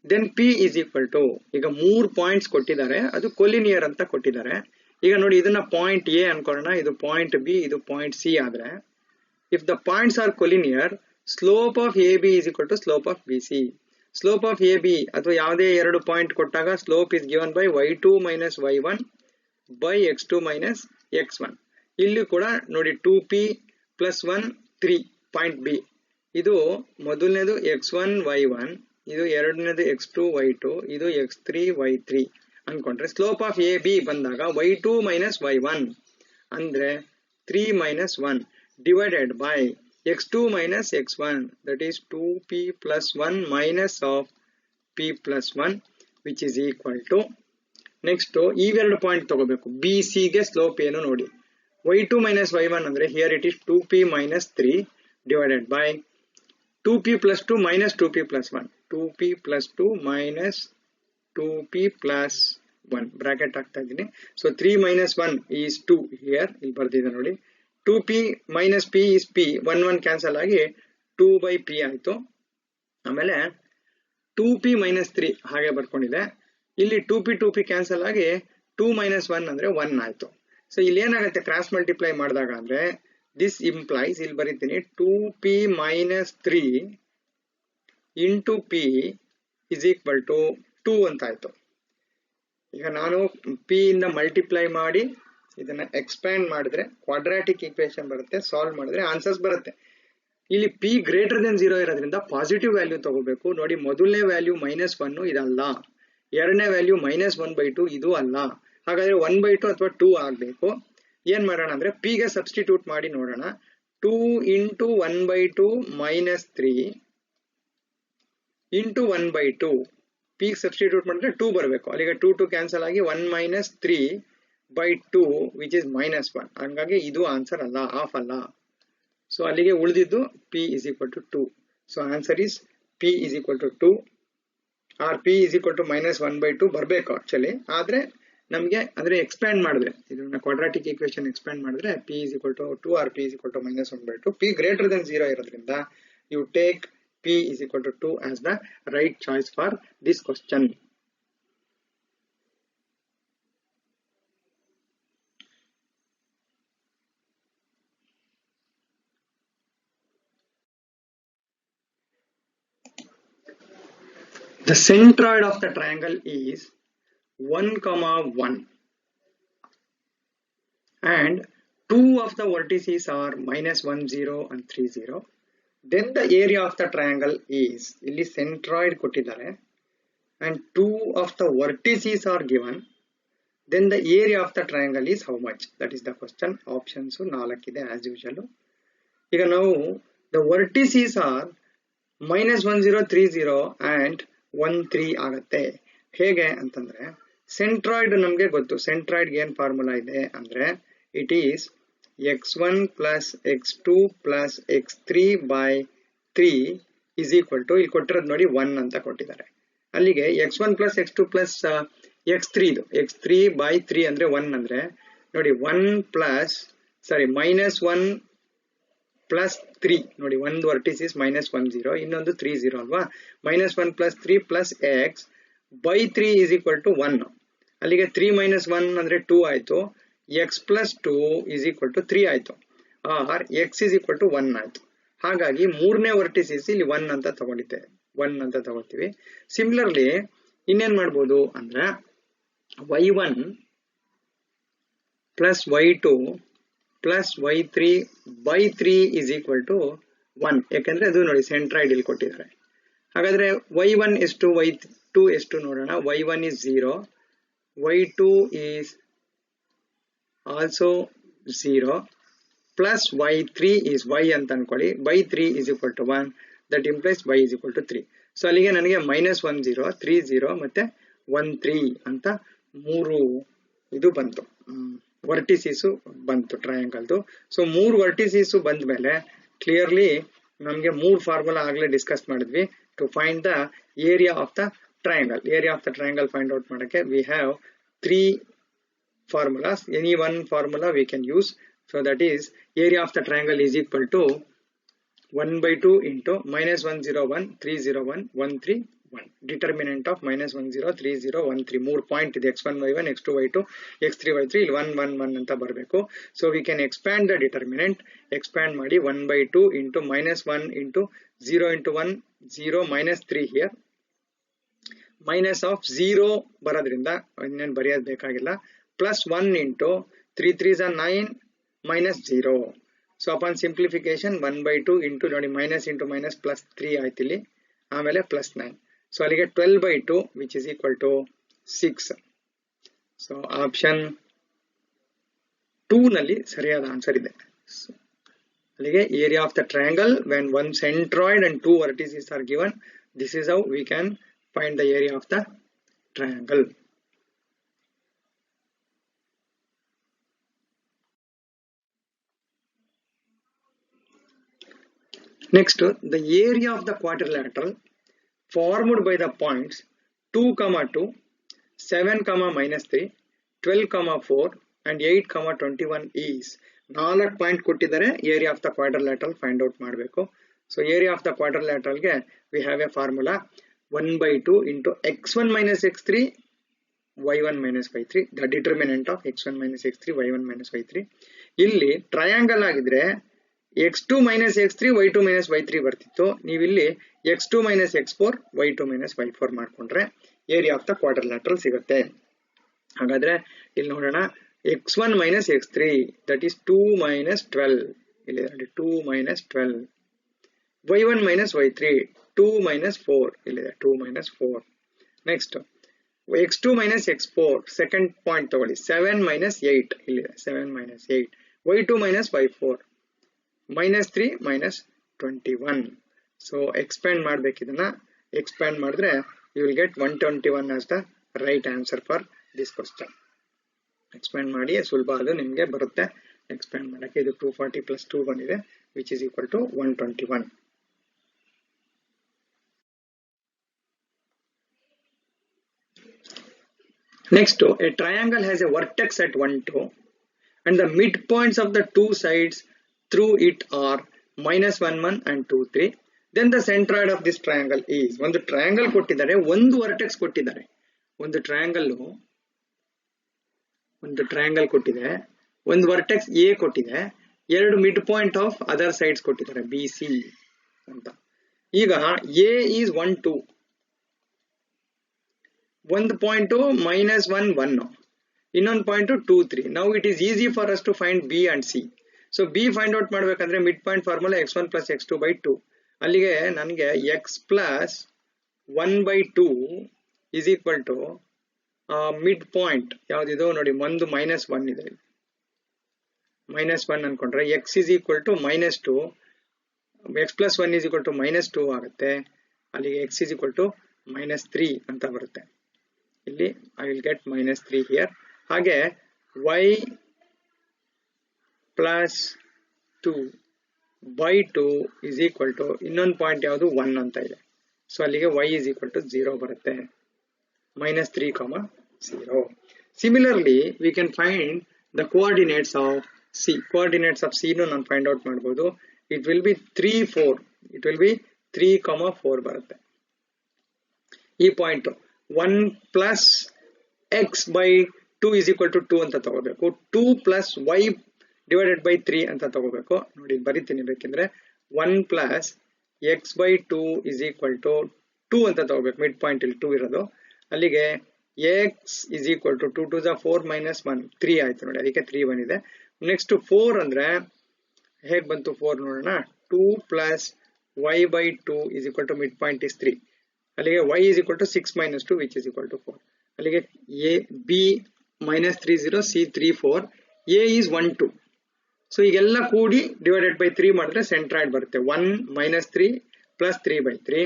then p is equal to, ಈಗ 3 points ಕೊಟ್ಟಿದ್ದಾರೆ, ಅದು collinear ಅಂತ ಕೊಟ್ಟಿದ್ದಾರೆ. ಈಗ ನೋಡಿ, ಇದನ್ನ point A ಅನ್ಕೊಳ್ಳೋಣ, ಇದು point B, ಇದು ಪಾಯಿಂಟ್ ಸಿ ಆದ್ರೆ, if the points are collinear, slope of AB is equal to slope of BC. Slope of AB ಅಥವಾ ಯಾವುದೇ ಎರಡು ಪಾಯಿಂಟ್ ಕೊಟ್ಟಾಗ slope is given by y2 minus y1 by x2 minus x1. ಇಲ್ಲಿ ಕೂಡ ನೋಡಿ 2p plus 1 3 point B, ಇದು ಮೊದಲನೇದು x1 y1, ಇದು ಎರಡನೇದು x2 y2, ಇದು x3 y3 ಅನ್ಕೊಂಡ್ರೆ ಸ್ಲೋಪ್ ಆಫ್ ಎ ಬಿ ಬಂದಾಗ y2 minus y1 ಅಂದ್ರೆ 3 minus 1 divided by x2 minus x1, that is 2p plus 1 minus of p plus 1, which is equal to, next ಇವೆರಡು point ತಗೋಬೇಕು, BC ಗೆ slope ಏನು ನೋಡಿ, y2 minus y1 ಅಂದ್ರೆ here it is 2p minus 3 divided by 2p plus 2 minus 2p plus 1, 2p plus 2 minus 2p plus 1 bracket ಹಾಕ್ತಾ ಇದ್ದೀನಿ. So 3 minus 1 is 2 here, ಇಲ್ಲಿ ಬರ್ದಿದೆ ನೋಡಿ, 2p minus p is p, 1 1 cancel ಆಗಿ 2 by p ಆಯ್ತು. ಆಮೇಲೆ 2p minus 3 ಹಾಗೆ ಬರ್ಕೊಂಡಿದೆ, ಇಲ್ಲಿ 2p ಕ್ಯಾನ್ಸಲ್ ಆಗಿ 2 minus 1 ಅಂದ್ರೆ 1 ಆಯ್ತು. ಸೊ ಇಲ್ಲಿ ಏನಾಗುತ್ತೆ, ಕ್ರಾಸ್ ಮಲ್ಟಿಪ್ಲೈ ಮಾಡಿದಾಗ ಅಂದ್ರೆ ದಿಸ್ ಇಂಪ್ಲೈಸ್, ಇಲ್ಲಿ ಬರೀತೀನಿ 2p minus 3 into p is equal to 2 ಅಂತ ಆಯ್ತು. ಈಗ ನಾನು p ಇಂದ ಮಲ್ಟಿಪ್ಲೈ ಮಾಡಿ ಇದನ್ನ ಎಕ್ಸ್ಪ್ಯಾಂಡ್ ಮಾಡಿದ್ರೆ ಕ್ವಾಡ್ರಾಟಿಕ್ ಈಕ್ವೇಶನ್ ಬರುತ್ತೆ, ಸಾಲ್ವ್ ಮಾಡಿದ್ರೆ ಆನ್ಸರ್ಸ್ ಬರುತ್ತೆ. ಇಲ್ಲಿ p ಗ್ರೇಟರ್ ದೆನ್ 0 ಇರೋದ್ರಿಂದ ಪಾಸಿಟಿವ್ ವ್ಯಾಲ್ಯೂ ತಗೋಬೇಕು. ನೋಡಿ, ಮೊದಲನೇ ವ್ಯಾಲ್ಯೂ -1 ಇದಲ್ಲ, ಎರಡನೇ ವ್ಯಾಲ್ಯೂ -1/2 ಇದು ಅಲ್ಲ, ಹಾಗಾದ್ರೆ 1/2 ಅಥವಾ 2 ಆಗ್ಬೇಕು. ಏನ್ ಮಾಡೋಣ ಅಂದ್ರೆ p ಗೆ ಸಬ್ಸ್ಟಿಟ್ಯೂಟ್ ಮಾಡಿ ನೋಡೋಣ. 2 into 1/2 minus 3 into 1/2, p substitute ಮಾಡಿದ್ರೆ 2 ಬರಬೇಕು, ಅಲ್ಲಿಗೆ 2 ಕ್ಯಾನ್ಸಲ್ ಆಗಿ 1 minus 3/2 which is -1, ಹಾಗಾಗಿ ಇದು ಆನ್ಸರ್ ಅಲ್ಲ, ಹಾಫ್ ಅಲ್ಲ. ಸೊ ಅಲ್ಲಿಗೆ ಉಳಿದಿದ್ದು p is equal to 2. So answer is p is equal to 2 or p is equal to -1/2 ಬರಬೇಕು ಆಕ್ಚುಲಿ. ಆದ್ರೆ ನಮಗೆ ಅಂದ್ರೆ ಎಕ್ಸ್ಪ್ಯಾಂಡ್ ಮಾಡಿದ್ರೆ, ಇದನ್ನ ಕ್ವಾಡ್ರಾಟಿಕ್ ಈಕ್ವೇಶನ್ ಎಕ್ಸ್ಪ್ಯಾಂಡ್ ಮಾಡಿದ್ರೆ p is equal to 2 or p is equal to -1/2. p greater than 0 ಇರೋದ್ರಿಂದ you take p is equal to 2 as the right choice for this question. The centroid of the triangle is 1, 1 and two of the vertices are -1, 0 and 3, 0. Then the area of the triangle is, ಇಲ್ಲಿ centroid ಕೊಟ್ಟಿದ್ದಾರೆ and two of the vertices are given, then the area of the triangle is how much? That is the question. Options 4 ಇದೆ as usual. ಈಗ ನಾವು the vertices are -1, 0, 3, 0 and 1, 3 ಆಗುತ್ತೆ. ಹೇಗೆ ಅಂತಂದ್ರೆ centroid ನಮಗೆ ಗೊತ್ತು, ಸೆಂಟ್ರಾಯ್ಡ್ ಏನ್ ಫಾರ್ಮುಲಾ ಇದೆ ಅಂದ್ರೆ it is x1 plus x2 plus x3 by 3 is equal to, ಇಲ್ಲಿ ಕೊಟ್ಟಿರೋದು ನೋಡಿ 1 ಅಂತ ಕೊಟ್ಟಿದ್ದಾರೆ. ಅಲ್ಲಿಗೆ x1 plus x2 plus x3 ಇದು x3 by 3 ಅಂದ್ರೆ 1 ಅಂದ್ರೆ ನೋಡಿ 1 plus -1 plus 3 ನೋಡಿ, ಒಂದು ವರ್ಟಿಸ್ ಇಸ್ -1, 0, ಇನ್ನೊಂದು 3, 0 ಅಲ್ವಾ. -1 plus 3 plus x by 3 is equal to 1. ಅಲ್ಲಿಗೆ 3 minus 1 ಅಂದ್ರೆ 2 ಆಯ್ತು, x plus 2 is equal to 3 ಆಯ್ತು, R x is equal to 1 ಆಯ್ತು. ಹಾಗಾಗಿ ಮೂರನೇ ವರ್ಟಿಸ್ ಇಲ್ಲಿ 1 ಅಂತ ತಗೊಳ್ತೀವಿ. ಸಿಮಿಲರ್ಲಿ ಇನ್ನೇನ್ ಮಾಡ್ಬೋದು ಅಂದ್ರೆ y1 plus y2 plus y3 by 3 is equal to 1, ಯಾಕಂದ್ರೆ ಅದು ನೋಡಿ ಸೆಂಟ್ರಾಯ್ಡ್ ಇಲ್ಲಿ ಕೊಟ್ಟಿದ್ದಾರೆ. ಹಾಗಾದ್ರೆ y1 ಎಷ್ಟು, y2 ಎಷ್ಟು ನೋಡೋಣ. y1 is 0, y2 is also 0 plus y3 is y ಅಂತ ಅನ್ಕೊಳ್ಳಿ, by 3 is equal to 1, that implies y is equal to 3. So ಅಲ್ಲಿಗೆ ನನಗೆ -1, 0, 3, 0 ಮತ್ತೆ 1 3 ಅಂತ ಮೂರು ಇದು ಬಂತು ವರ್ಟಿಸಿಸ್ ಬಂತು ಟ್ರಯಾಂಗಲ್ದು. ಸೊ 3 ವರ್ಟಿಸಿಸ್ ಬಂದ ಮೇಲೆ ಕ್ಲಿಯರ್ಲಿ ನಮಗೆ 3 ಫಾರ್ಮುಲಾ ಆಗಲೇ ಡಿಸ್ಕಸ್ ಮಾಡಿದ್ವಿ to find the area of the triangle. Area of the triangle find out ಮಾಡಕ್ಕೆ we have 3 formulas. Any one formula we can use. So that is area of the triangle is equal to 1 by 2 into minus 101 301 131. Determinant of minus 103013. More point is x1 y1 x2 y2 x3 y3 1 1 1 anta barbeku. So we can expand the determinant. Expand madi 1 by 2 into minus 1 into 0 into 1 0 minus 3 here. Minus of 0 ಬರೋದ್ರಿಂದ ಇನ್ನೇನು ಬರೆಯೋದು ಬೇಕಾಗಿಲ್ಲ. Plus 1 into 3 3s are 9 minus 0. So upon simplification 1 by 2 into minus into minus plus 3 ಆಯ್ತಿಲ್ಲಿ ಆಮೇಲೆ plus 9. So ಅಲ್ಲಿಗೆ 12 by 2 which is equal to 6. So option 2 ನಲ್ಲಿ ಸರಿಯಾದ answer ಇದೆ. ಅಲ್ಲಿಗೆ area of the triangle when one centroid and 2 vertices are given, this is how we can find the area of the triangle. Next, the area of the quadrilateral formed by the points 2, 2, 7, minus 3, 12, 4 and 8, 21 is 4 point ಕೊಟ್ಟಿದ್ದಾರೆ. Area of the quadrilateral find out ಮಾಡಬೇಕು. So area of the ಕ್ವಾಡ್ರಿಲ್ಯಾಟರಲ್ಗೆ we have a formula 1 by 2 into x1 minus x3 y1 minus y3 the determinant of x1 minus x3 y1 minus y3. ಇಲ್ಲಿ triangle ಆಗಿದ್ರೆ x2 minus x3 y2 minus y3 ಬರ್ತಿತ್ತು. ನೀವಿಲ್ಲಿ x2 minus x4 y2 minus y4 ಮಾಡ್ಕೊಂಡ್ರೆ area of the ಕ್ವಾಡ್ರಿಲ್ಯಾಟರಲ್ ಸಿಗುತ್ತೆ. ಹಾಗಾದ್ರೆ ಇಲ್ಲಿ ನೋಡೋಣ x1 minus x3 that is 2 minus 12 ಇಲ್ಲಿ 2 minus 12 y1 minus y3 2 minus 4 ಇಲ್ಲಿ 2 minus 4. Next x2 minus x4 second point ತಗೊಳ್ಳಿ 7 minus 8 ಇಲ್ಲಿ 7 minus 8 y2 minus y4 minus 3 minus 21. So expand ಮಾಡಬೇಕಿದನ್ನ expand ಮಾಡಿದ್ರೆ you will get 121 as the right answer for this question. Expand ಮಾಡಿ ಸುಲಭ ಅದು ನಿಮಗೆ ಬರುತ್ತೆ. expand ಮಾಡಕ್ಕೆ ಇದು 240 plus 2 ಬಂದಿದೆ which is equal to 121. Next, a triangle has a vertex at 1 2 and the midpoints of the two sides through it are minus 1 1 and 2 3. Then the centroid of this triangle is ಒಂದು triangle ಕೊಟ್ಟಿದ್ದಾರೆ, ಒಂದು vertex ಕೊಟ್ಟಿದ್ದಾರೆ. ಒಂದು triangle ಕೊಟ್ಟಿದೆ, ಒಂದು vertex A ಕೊಟ್ಟಿದೆ, ಎರಡು mid point of other sides ಕೊಟ್ಟಿದ್ದಾರೆ ಬಿ ಸಿ ಅಂತ. ಈಗ ಎ ಈಸ್ 1 2, ಒಂದು ಪಾಯಿಂಟ್ minus 1 1, ಇನ್ನೊಂದು point 2 3. Now it is easy for us to find B and C. So B find out ಮಾಡಬೇಕಂದ್ರೆ mid point formula x1 plus x2 by 2. ಅಲ್ಲಿಗೆ ನನಗೆ x plus 1 by 2 is equal to mid point ಯಾವ್ದಿದು ನೋಡಿ, ಒಂದು -1 ಇದೆ, -1 ಅನ್ಕೊಂಡ್ರೆ x is equal to -2, x plus 1 is equal to -2 ಆಗುತ್ತೆ. ಅಲ್ಲಿಗೆ x is equal to -3 ಅಂತ ಬರುತ್ತೆ. ಇಲ್ಲಿ I will get -3 here. ಹಾಗೆ y plus 2 by 2 is equal to ಇನ್ನೊಂದು ಪಾಯಿಂಟ್ ಯಾವುದು 1 ಅಂತ ಇದೆ. ಸೊ ಅಲ್ಲಿಗೆ y is equal to 0 ಬರುತ್ತೆ, -3, 0. Similarly, we can find the coordinates of C. Coordinates of C ನು ನಾನು ಫೈಂಡ್ ಔಟ್ ಮಾಡಬಹುದು. It will be 3 4. It will be 3, 4 ಬರುತ್ತೆ. ಈ point 1 plus x by 2 is equal to 2 ಅಂತ ತಗೋಬೇಕು. 2 plus y divided by 3 ಅಂತ ತಗೋಬೇಕು. ನೋಡಿ ಬರಿತೀನಿ ಬೇಕೆಂದ್ರೆ 1 plus x by 2 is equal to 2 ಅಂತ ತಗೋಬೇಕು. ಮಿಡ್ ಪಾಯಿಂಟ್ ಇಲ್ಲಿ 2 ಇರೋದು. ಅಲ್ಲಿಗೆ x is equal to 2 to the 4 minus 1 3 ಆಯ್ತು ನೋಡಿ, ಅದಕ್ಕೆ 3 ಬಂದಿದೆ. ನೆಕ್ಸ್ಟ್ 4 ಅಂದ್ರೆ ಹೇಗೆ ಬಂತು 4 ನೋಡೋಣ. 2 plus y by 2 is equal to mid point is 3. ಅಲ್ಲಿಗೆ y is equal to 6 minus 2 which is equal to 4. ಅಲ್ಲಿಗೆ a b -3 0 c 3 4 a is 1 2. So ಈಗೆಲ್ಲ ಕೂಡಿ ಡಿವೈಡೆಡ್ ಬೈ 3 ಮಾಡಿದ್ರೆ ಸೆಂಟ್ರಾಯ್ಡ್ ಬರುತ್ತೆ. 1 -3 plus 3 by 3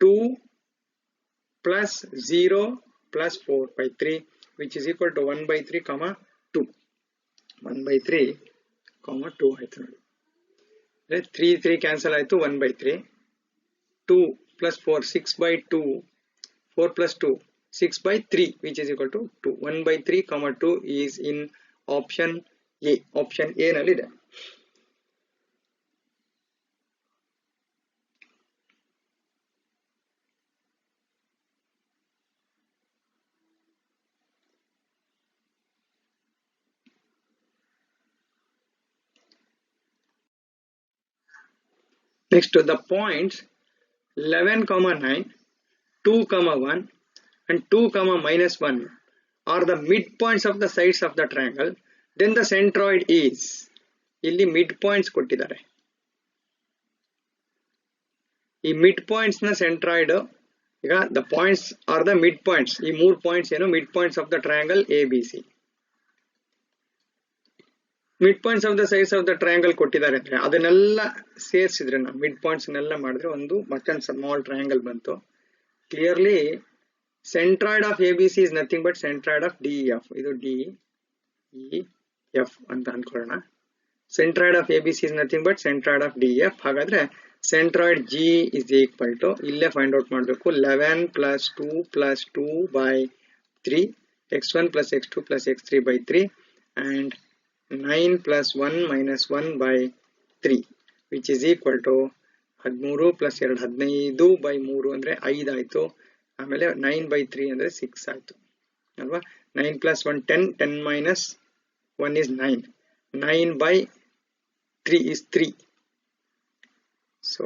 2 plus 0 plus 4 by 3 which is equal to 1 by 3 comma 2. 1 by 3 comma 2 ಆಯ್ತು ನೋಡಿ. 3 cancel ಆಯ್ತು 1 by 3. 2 plus 4 6 by 2. 4 plus 2 6 by 3 which is equal to 2. 1 by 3 comma 2 is in option A. Option A ನಲ್ಲಿದೆ. Next to the points 11 comma 9, 2 comma 1 and 2 comma minus 1 are the midpoints of the sides of the triangle. Then the centroid is. ಇಲ್ಲಿ midpoints ಕೊಟ್ಟಿದ್ದಾರೆ. ಈ midpoints ನ centroid ಈಗ the points are the midpoints. ಈ 3 points ಏನು midpoints of the triangle ABC. midpoints of the sides of the triangle ಕೊಟ್ಟಿದ್ದಾರೆ ಅಂದ್ರೆ ಅದನ್ನೆಲ್ಲ ಸೇರಿಸಿದ್ರೆ ನಾವು midpoints ನೆಲ್ಲ ಮಾಡಿದ್ರೆ ಒಂದು ಮತ್ತೊಂದು small triangle ಬಂತು. Clearly centroid of ABC is nothing but centroid of DEF. ಇದು DEF ಅಂತ ಅನ್ಕೊಳ್ಳೋಣ. centroid of ABC is nothing but centroid of DEF. ಹಾಗಾದ್ರೆ centroid G is equal to ಇಲ್ಲೇ find out ಮಾಡಬೇಕು 11 plus 2 plus 2 by 3 x1 plus x2 plus x3 by 3 and 9 plus 1 minus 1 by 3 which is equal to 13 plus 2 15 by 3 ಅಂದ್ರೆ 5 ಆಯ್ತು. ಆಮೇಲೆ 9 by 3 ಅಂದ್ರೆ 6 ಆಯ್ತು ಅಲ್ವಾ. 9 plus 1 10, 10 minus 1 is 9. 9 by 3 is 3. So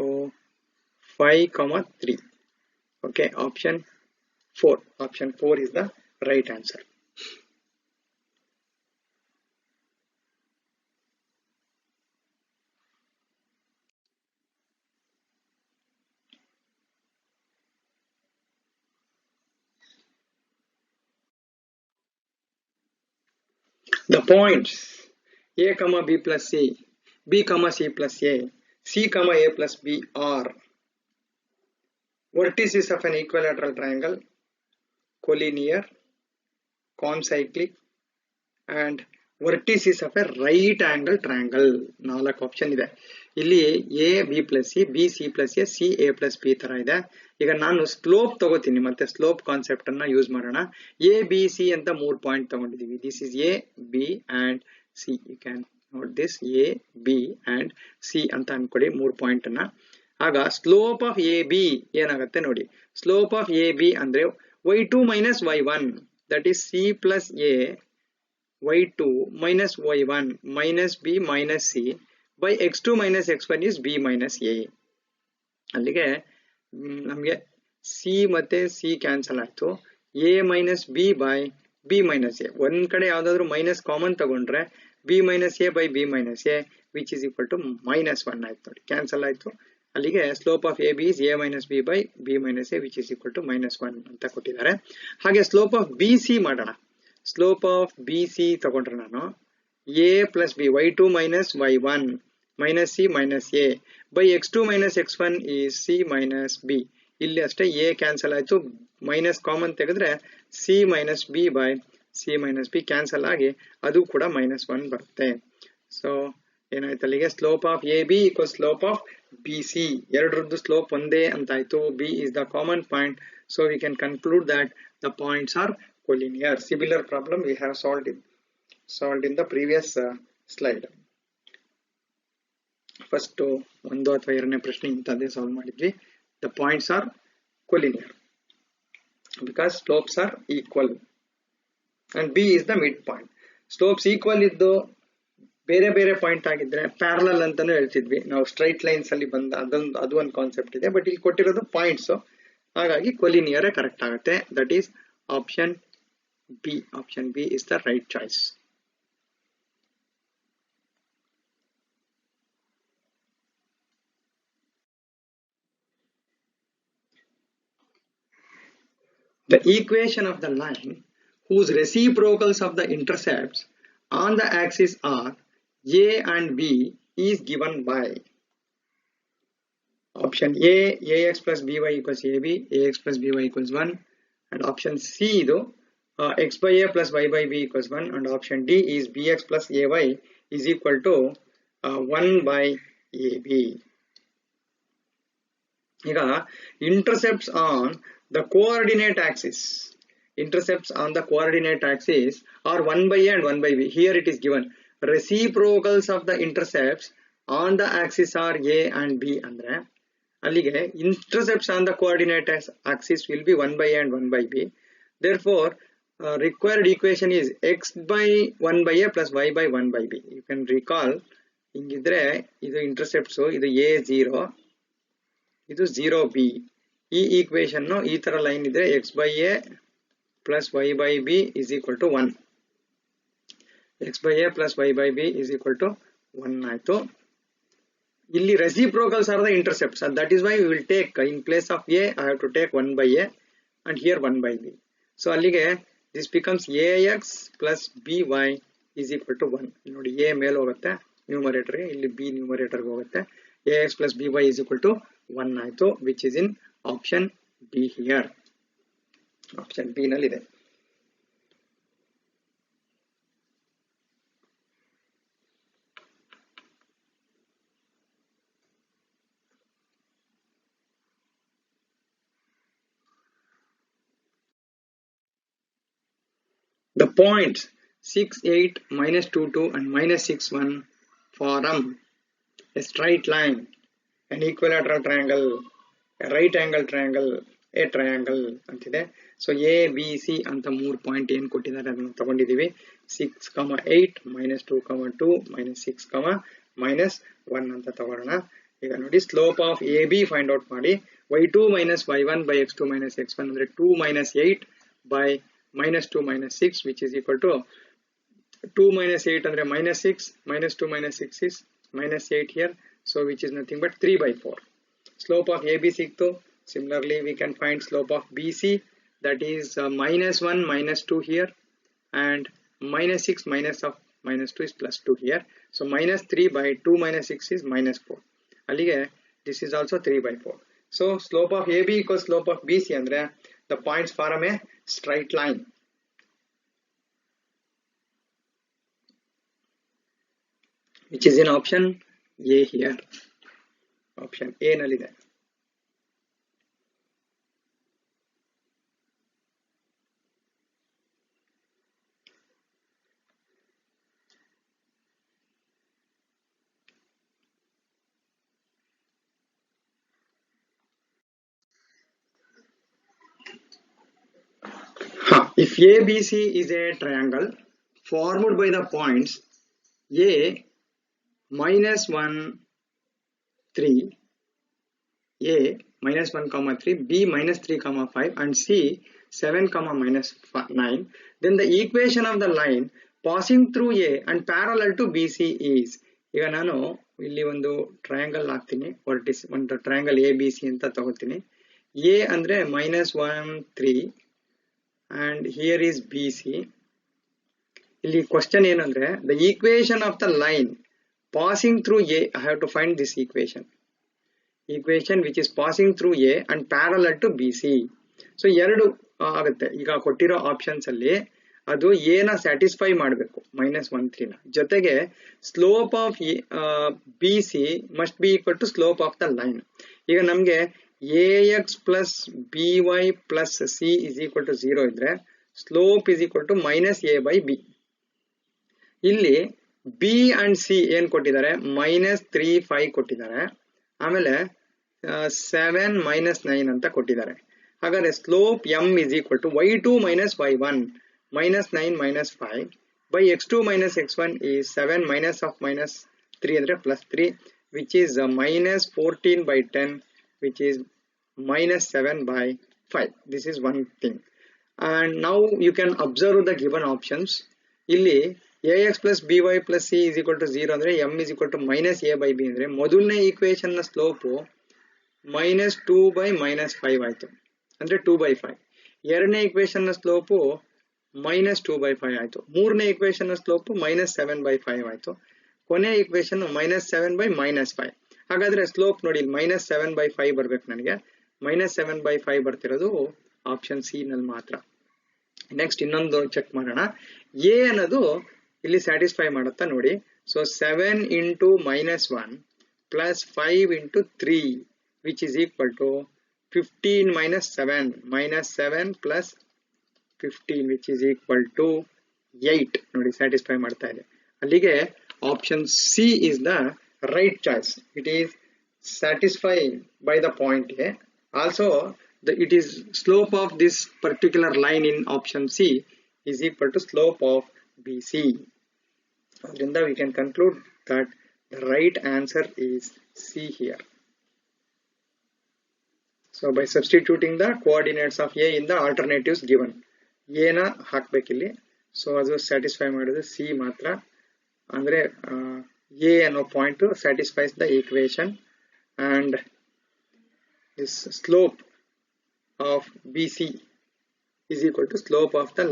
5 comma 3. Okay, option 4. Option 4 is the right answer. The points A comma B plus C, B comma C plus A, C comma A plus B are vertices of an equilateral triangle, collinear, concyclic and vertices of a right angle triangle. 4 option ಇದೆ ಇಲ್ಲಿ. A B plus C, B C plus A, C A plus B ತರ ಇದೆ. ಈಗ ನಾನು slope ತಗೋತೀನಿ ಮತ್ತೆ slope concept ಅನ್ನ use ಮಾಡೋಣ. A B C ಅಂತ 3 ಪಾಯಿಂಟ್ ತಗೊಂಡಿದೀವಿ. This is A B and C. You can note this A B and C ಅಂತ ಅನ್ಕೊಡಿ 3 ಪಾಯಿಂಟ್ ಅನ್ನ. ಆಗ ಸ್ಲೋಪ್ ಆಫ್ ಎ ಬಿ ಏನಾಗುತ್ತೆ ನೋಡಿ. ಸ್ಲೋಪ್ ಆಫ್ ಎ ಬಿ ಅಂದ್ರೆ y2 minus y1 that is C plus A y2 minus y1 minus B minus C by x2 minus x1 is B minus A. ಅಲ್ಲಿಗೆ ನಮಗೆ C ಮತ್ತೆ C cancel ಆಯ್ತು. A minus B by B minus A. ಒಂದ್ ಕಡೆ ಯಾವ್ದಾದ್ರು minus common ತಗೊಂಡ್ರೆ B minus A by B minus A which is equal to minus 1 ಆಯ್ತು ನೋಡಿ. ಕ್ಯಾನ್ಸಲ್ ಆಯ್ತು. ಅಲ್ಲಿಗೆ slope of A B is A minus B by B minus A which is equal to minus 1 ಅಂತ ಕೊಟ್ಟಿದ್ದಾರೆ. ಹಾಗೆ slope of B C ಮಾಡೋಣ. Slope of B C ತಗೊಂಡ್ರೆ ನಾನು A plus B y2 minus y1 minus C minus A by x2 minus x1 is C minus B. ಇಲ್ಲಿ ಅಷ್ಟೇ A cancel ಆಯ್ತು. Minus common ತೆಗೆದ್ರೆ C minus B by C minus B cancel ಆಗಿ ಅದು ಕೂಡ minus 1 ಬರುತ್ತೆ. So ಏನಾಯ್ತು ಅಲ್ಲಿಗೆ slope of A B equal slope of B C. ಎರಡರದ್ದು ಸ್ಲೋಪ್ ಒಂದೇ ಅಂತಾಯ್ತು. B is the common point, so we can conclude that the points are collinear. Similar problem we have solved in the previous slide. First ಒಂದು ಅಥವಾ ಎರಡನೇ ಪ್ರಶ್ನೆ ಇಂತದೇ solve ಮಾಡಿದ್ವಿ. The points are collinear because slopes are equal and B is the midpoint. Slopes equal ಇದ್ದು ಬೇರೆ ಬೇರೆ point ಆಗಿದ್ರೆ parallel ಅಂತಾನೂ ಹೇಳ್ತಿದ್ವಿ ನಾವು. ಸ್ಟ್ರೈಟ್ ಲೈನ್ಸ್ ಅಲ್ಲಿ ಬಂದ ಅದು ಒಂದು ಕಾನ್ಸೆಪ್ಟ್ ಇದೆ. ಬಟ್ ಇಲ್ಲಿ ಕೊಟ್ಟಿರೋದು ಪಾಯಿಂಟ್ಸ್, ಹಾಗಾಗಿ ಕೊಲಿನಿಯರ್ ಕರೆಕ್ಟ್ ಆಗುತ್ತೆ. That is option B. Option B is the right choice. The equation of the line whose reciprocals of the intercepts on the axis are A and B is given by option A, ax plus by equals AB, ax plus by equals 1, and option C idu x by a plus y by b equals 1, and option D is bx plus ay is equal to 1 by ab. ಈಗ intercepts on the coordinate axis are 1 by a and 1 by b. Here it is given reciprocals of the intercepts on the axis are a and b andre allige intercepts on the coordinate axis will be 1 by a and 1 by b. Therefore required equation is x by 1 by a plus y by 1 by b. You can recall hingidre idu intercepts idu a 0 ಇದು 0b. ಈ equation ಈ ತರ line ಇದ್ರೆ x by a plus y by b is equal to 1. x by a plus y by b is equal to 1 ಆಯ್ತು. ಇಲ್ಲಿ reciprocals are the intercepts, and that is why we will take in place of a I have to take 1 by a and here 1 by b. So ಅಲ್ಲಿಗೆ this becomes ax plus by is equal to 1. ನೋಡಿ a ಮೇಲೆ ಹೋಗುತ್ತೆ numerator ಗೆ, ಇಲ್ಲಿ b numerator ಗೆ ಹೋಗುತ್ತೆ. ax plus by is equal to 1 ಆಯ್ತು, which is in option B here. Option B ನಲ್ಲಿದೆ. The points 6, 8, minus 2, 2 and minus 6, 1 form a straight line, an equilateral triangle, a right angle triangle, a triangle ಅಂತಿದೆ. So A B C ಅಂತ 3 point ಏನು ಕೊಟ್ಟಿದ್ದಾರೆ ಅದನ್ನು ತಗೊಂಡಿದ್ದೀವಿ. 6, 8, minus 2, 2, minus 6, minus 1 ಅಂತ ತಗೊಳ್ಳೋಣ. ಈಗ ನೋಡಿ slope of A B find out ಮಾಡಿ. y2 minus y1 by x2 minus x1 ಅಂದ್ರೆ 2 minus 8 by minus 2 minus 6 which is equal to 2 minus 8 andre minus 6, minus 2 minus 6 is minus 8 here, so which is nothing but 3 by 4. Slope of AB sikto. Similarly we can find slope of BC, that is minus 1 minus 2 here, and minus 6 minus of minus 2 is plus 2 here, so minus 3 by 2 minus 6 is minus 4. Alige this is also 3 by 4. So slope of AB equals slope of BC andre the points form a straight line. Which is in option A here. Option A nallide. If ABC is a triangle formed by the points A minus 1, 3, A minus 1, 3, B minus 3, 5 and C 7, minus 9, then the equation of the line passing through A and parallel to BC is. ಈಗ ನಾನು ಇಲ್ಲಿ ಒಂದು triangle ಹಾಕ್ತೀನಿ, ಒಂದು triangle ABC ಅಂತ ತಗೋತೀನಿ. A ಅಂದ್ರೆ minus 1, 3 and here is BC. ಇಲ್ಲಿ ಕ್ವಶನ್ ಏನಂದ್ರೆ the equation of the line passing through A, I have to find this equation which is passing through A and parallel to BC. So ಎರಡು ಆಗುತ್ತೆ. ಈಗ ಕೊಟ್ಟಿರೋ options ಅಲ್ಲಿ ಅದು A ನ satisfy ಮಾಡಬೇಕು, minus 1, 3 ನ ಜೊತೆಗೆ slope of BC must be equal to slope of the line. ಈಗ ನಮ್ಗೆ ax plus by plus c is equal to 0 ಇದ್ರೆ slope is equal to minus a by b. ಇಲ್ಲಿ b and c ಏನ್ ಕೊಟ್ಟಿದ್ದಾರೆ, minus 3, 5 ಕೊಟ್ಟಿದ್ದಾರೆ, ಆಮೇಲೆ 7, minus 9 ಅಂತ ಕೊಟ್ಟಿದ್ದಾರೆ. ಹಾಗಾದ್ರೆ slope m is equal to y2 minus y1 minus 9 minus 5 by x2 minus x1 is 7 minus of minus 3 ಅಂದ್ರೆ plus 3 which is minus 14 by 10 which is minus 7 by 5. This is one thing. And now you can observe the given options. Illi ax plus by plus c is equal to 0 andre m is equal to minus a by b andre ಮೊದಲನೇ equation ನ slope minus 2 by minus 5 ಆಯ್ತು, ಅಂದ್ರೆ 2 by 5. ಎರಡನೇ equation ನ slope minus 2 by 5 ಆಯ್ತು. ಮೂರನೇ equation ನ slope minus 7 by 5 ಆಯ್ತು. ಕೊನೆ ಈಕ್ವೇಶನ್ minus 7 by minus 5. ಹಾಗಾದ್ರೆ ಸ್ಲೋಪ್ ನೋಡಿ minus 7 by 5 ಬರ್ಬೇಕು ನನಗೆ. minus 7 by 5 ಬರ್ತಿರೋದು ಆಪ್ಷನ್ ಸಿ ನಲ್ಲಿ ಮಾತ್ರ. ನೆಕ್ಸ್ಟ್ ಇನ್ನೊಂದು ಚೆಕ್ ಮಾಡೋಣ. ಎ ಅನ್ನೋದು ಇಲ್ಲಿ ಸ್ಯಾಟಿಸ್ಫೈ ಮಾಡುತ್ತಾ ನೋಡಿ. So 7 into -1 plus 5 into 3 which is equal to 15 minus 7 minus 7 plus 15 which is equal to 8 ನೋಡಿ ಸ್ಯಾಟಿಸ್ಫೈ ಮಾಡ್ತಾ ಇದೆ. ಅಲ್ಲಿಗೆ option C is the right choice. It is satisfied by the point A. Also it is slope of this particular line in option C is equal to slope of BC. Then we can conclude that the right answer is C here. So by substituting the coordinates of A in the alternatives given, A na ಹಾಕಬೇಕಿಲ್ಲಿ. So ಅದು satisfy ಮಾಡಿದ್ರೆ C ಮಾತ್ರ. ಅಂದ್ರೆ A ಅನ್ನೋ point satisfies the equation and this slope of BC is equal to slope of the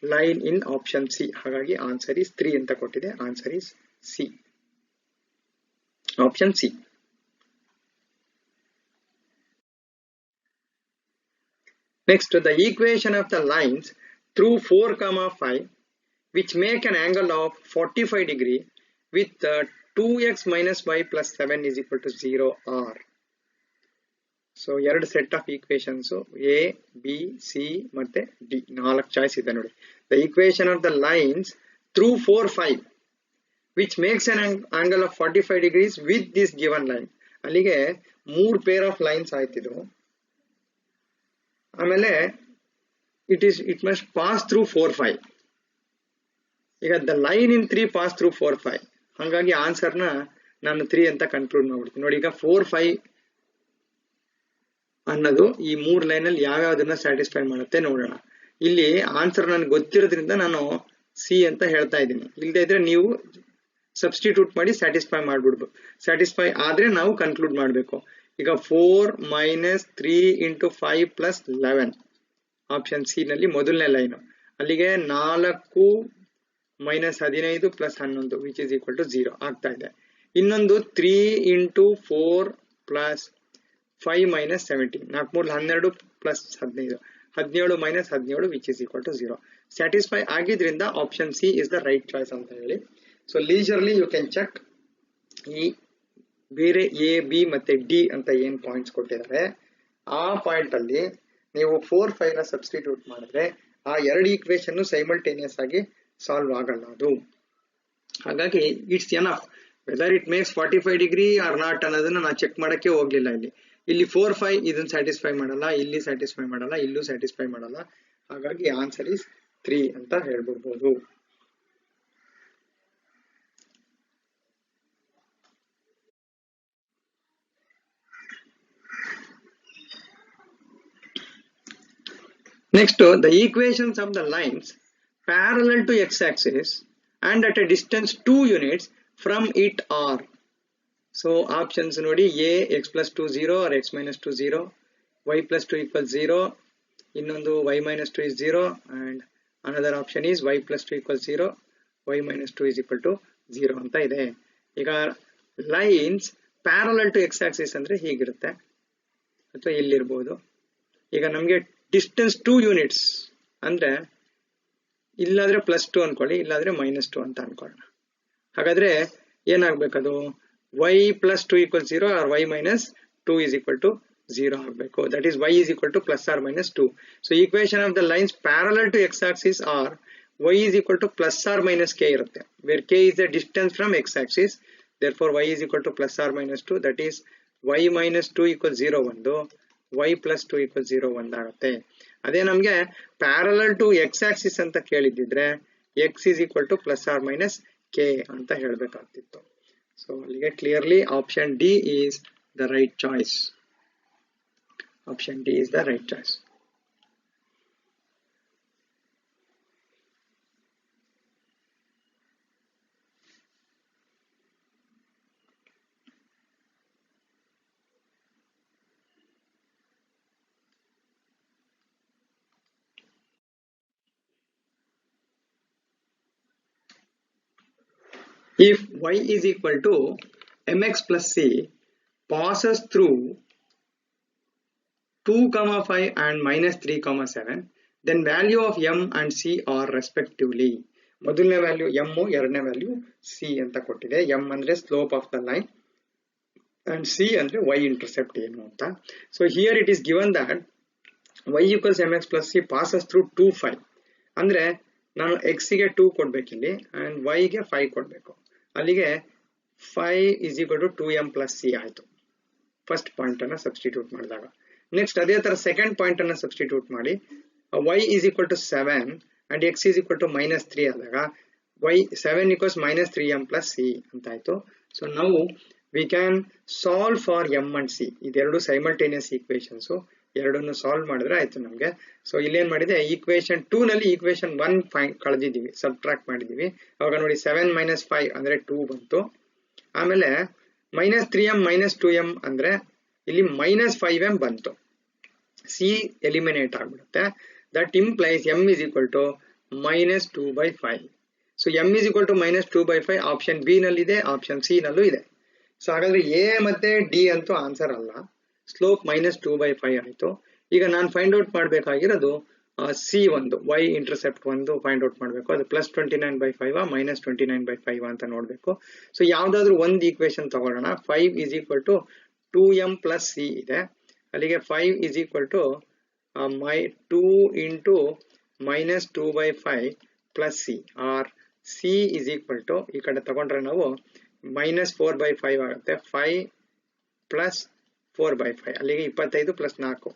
line in option C. ಹಾಗಾಗಿ answer is 3 ಅಂತ ಕೊಟ್ಟಿದೆ. Answer is C. Option C. Next, the equation of the lines through 4,5 which make an angle of 45 degree with 2x minus y plus 7 is equal to 0 are. So ಎರಡು set of equations A B C ಮತ್ತೆ D 4 choice ಇದೆ ನೋಡಿ. The equation of the lines through 4, 5 which makes an angle of 45 degrees with this given line. ಅಲ್ಲಿಗೆ 3 pair of lines ಆಯ್ತಿದ್ದು. ಆಮೇಲೆ it must pass through 4, 5. ಈಗ the line in 3 pass through 4, 5. ಹಾಗಾಗಿ ಆನ್ಸರ್ನ ನಾನು 3 ಅಂತ conclude ಮಾಡ್ಬಿಡ್ತೀನಿ ನೋಡಿ. ಈಗ 4, 5 ಅನ್ನೋದು ಈ 3 ಲೈನಲ್ಲಿ ಯಾವ್ಯಾವ್ದನ್ನ ಸ್ಯಾಟಿಸ್ಫೈ ಮಾಡುತ್ತೆ ನೋಡೋಣ. ಇಲ್ಲಿ ಆನ್ಸರ್ ನನಗೆ ಗೊತ್ತಿರೋದ್ರಿಂದ ನಾನು ಸಿ ಅಂತ ಹೇಳ್ತಾ ಇದ್ದೀನಿ. ಇಲ್ಲದೆ ಇದ್ರೆ ನೀವು ಸಬ್ಸ್ಟಿಟ್ಯೂಟ್ ಮಾಡಿ ಸ್ಯಾಟಿಸ್ಫೈ ಮಾಡ್ಬಿಡ್ಬೋದು. ಸ್ಯಾಟಿಸ್ಫೈ ಆದ್ರೆ ನಾವು ಕನ್ಕ್ಲೂಡ್ ಮಾಡಬೇಕು. ಈಗ 4 minus 3 into 5 plus 11 option C ನಲ್ಲಿ ಮೊದಲನೇ ಲೈನ್. ಅಲ್ಲಿಗೆ 4 minus 15 plus 11 which is equal to 0 ಆಗ್ತಾ ಇದೆ. ಇನ್ನೊಂದು 3 into 4 plus 5 minus 17 4 12 plus 15 17 minus 17 which is equal to 0. Satisfy ಆಗಿದ್ರಿಂದ option C is the right choice ಅಂತ ಹೇಳಿ. ಸೊ ಲೀಜರ್ಲಿ ಯು ಕ್ಯಾನ್ ಚೆಕ್ ಈ ಬೇರೆ ಎ ಬಿ ಮತ್ತೆ ಡಿ ಅಂತ ಏನ್ ಪಾಯಿಂಟ್ಸ್ ಕೊಟ್ಟಿದ್ದಾರೆ ಆ ಪಾಯಿಂಟ್ ಅಲ್ಲಿ ನೀವು 4, 5 ನ ಸಬ್ಸ್ಟಿಟ್ಯೂಟ್ ಮಾಡಿದ್ರೆ ಆ ಎರಡು ಈಕ್ವೇಶನ್ ಸೈಮಲ್ಟೇನಿಯಸ್ ಆಗಿ ಸಾಲ್ವ್ ಆಗಲ್ಲ ಅದು. ಹಾಗಾಗಿ it's enough whether it makes 45 degree R not ಅನ್ನೋದನ್ನ ನಾವು ಚೆಕ್ ಮಾಡಕ್ಕೆ ಹೋಗ್ಲಿಲ್ಲ. ಇಲ್ಲಿ 4, 5 ಇದನ್ನ ಸ್ಯಾಟಿಸ್ಫೈ ಮಾಡಲ್ಲ, ಇಲ್ಲಿ ಸ್ಯಾಟಿಸ್ಫೈ ಮಾಡಲ್ಲ, ಇಲ್ಲೂ ಸ್ಯಾಟಿಸ್ಫೈ ಮಾಡಲ್ಲ. ಹಾಗಾಗಿ ಆನ್ಸರ್ ಇಸ್ 3 ಅಂತ ಹೇಳ್ಬಿಡ್ಬೋದು. Next, the equations of the lines parallel to x-axis and at a distance 2 units from it are. So options ನೋಡಿ a x plus 2 0 or x minus 2 0, y plus 2 equals 0, ಇನ್ನೊಂದು y minus 2 is 0 and another option is y plus 2 equals 0, y minus 2 is equal to 0 ಅಂತ ಇದೆ. ಈಗ lines parallel to X axis ಅಂದ್ರೆ ಹೀಗಿರುತ್ತೆ ಅಥವಾ ಇಲ್ಲಿರ್ಬೋದು. ಈಗ ನಮಗೆ ಡಿಸ್ಟೆನ್ಸ್ 2 ಯೂನಿಟ್ಸ್ ಅಂದ್ರೆ ಇಲ್ಲಾದ್ರೆ +2 ಅನ್ಕೊಳ್ಳಿ, ಇಲ್ಲಾದ್ರೆ -2 ಅಂತ ಅನ್ಕೊಳ್ಳೋಣ. ಹಾಗಾದ್ರೆ ಏನಾಗ್ಬೇಕದು y plus 2 equals 0 or y minus 2 is equal to 0 ಆಗಬೇಕು. That is y is equal to plus or minus 2. So equation of the lines parallel to x axis are y is equal to plus or minus k ಇರುತ್ತೆ, where k is the distance from x axis. Therefore y is equal to plus or minus 2. That is y minus 2 equals 0 ಒಂದು, y plus 2 equals 0 ಒಂದಾಗುತ್ತೆ. ಅದೇ ನಮಗೆ parallel to X Axis ಅಂತ ಕೇಳಿದ್ರೆ x is equal to plus or minus k ಅಂತ ಹೇಳ್ಬೇಕಾಗ್ತಿತ್ತು. So ಅಲ್ಲಿಗೆ clearly option D is the right choice. Option D is the right choice. If y is equal to mx plus c passes through 2, 5 and minus 3, 7, then value of m and c are respectively. ಮೊದಲನೇ value m, ಎರಡನೇ value c ಅಂತ ಕೊಟ್ಟಿದೆ. m ಅಂದ್ರೆ slope of the line and c ಅಂದ್ರೆ y intercept ಏನು ಅಂತ. So here it is given that y equals mx plus c passes through 2, 5. ಅಂದ್ರೆ ನಾನು x ಗೆ 2 ಕೊಡ್ಬೇಕಿಲ್ಲಿ and y ಗೆ 5 ಕೊಡ್ಬೇಕು. ಅಲ್ಲಿಗೆ 5 is equal to 2m plus c ಆಯ್ತು. ಫಸ್ಟ್ ಪಾಯಿಂಟ್ ಅನ್ನ ಸಬ್ಸ್ಟಿಟ್ಯೂಟ್ ಮಾಡಿದಾಗ. ನೆಕ್ಸ್ಟ್ ಅದೇ ತರ ಸೆಕೆಂಡ್ ಪಾಯಿಂಟ್ ಅನ್ನ ಸಬ್ಸ್ಟಿಟ್ಯೂಟ್ ಮಾಡಿ y is equal to 7 and x is equal to minus 3 ಆದಾಗ y 7 equals minus 3m plus c ಅಂತ ಆಯ್ತು. ಸೊ ನಾವು we can solve for m and c. ಇದೆರಡು ಸೈಮಲ್ಟೇನಿಯಸ್ ಈಕ್ವೇಶನ್ಸ್, ಎರಡನ್ನು ಸಾಲ್ವ್ ಮಾಡಿದ್ರೆ ಆಯ್ತು ನಮಗೆ. ಸೊ ಇಲ್ಲೇನ್ ಮಾಡಿದೆ, ಈಕ್ವೇಶನ್ 2 ನಲ್ಲಿ ಈಕ್ವೇಶನ್ 1 ಕಳೆದಿದ್ದೀವಿ, ಸಬ್ಟ್ರಾಕ್ಟ್ ಮಾಡಿದೀವಿ. ಅವಾಗ ನೋಡಿ 7 minus 5 ಅಂದ್ರೆ 2 ಬಂತು. ಆಮೇಲೆ minus 3m minus 2m ಅಂದ್ರೆ ಇಲ್ಲಿ minus 5m ಬಂತು. c ಎಲಿಮಿನೇಟ್ ಆಗ್ಬಿಡುತ್ತೆ. That implies m is equal to minus 2/5. So m is equal to minus 2/5 option B ನಲ್ಲಿದೆ, ಆಪ್ಷನ್ ಸಿ ನಲ್ಲೂ ಇದೆ. ಸೊ ಹಾಗಾದ್ರೆ ಎ ಮತ್ತೆ ಡಿ ಅಂತೂ ಆನ್ಸರ್ ಅಲ್ಲ. ಸ್ಲೋಪ್ minus 2/5 ಆಯ್ತು. ಈಗ ನಾನು ಫೈಂಡ್ ಔಟ್ ಮಾಡಬೇಕಾಗಿರೋದು ಸಿ ಒಂದು, y ಇಂಟರ್ಸೆಪ್ಟ್ ಒಂದು ಫೈಂಡ್ ಔಟ್ ಮಾಡಬೇಕು. ಅದು ಪ್ಲಸ್ 29/5 ಮೈನಸ್ 29/5 ಅಂತ ನೋಡಬೇಕು. ಸೊ ಯಾವ್ದಾದ್ರು ಒಂದು ಈಕ್ವೇಶನ್ ತಗೊಳ್ಳೋಣ. 5 is equal to 2m plus c ಇದೆ. ಅಲ್ಲಿಗೆ 5 is equal to 2 into minus 2/5 plus c, or c is equal to ಈ ಕಡೆ ತಗೊಂಡ್ರೆ ನಾವು minus 4/5 ಆಗುತ್ತೆ. 5 plus 4/5 ಅಲ್ಲಿಗೆ 25 plus 4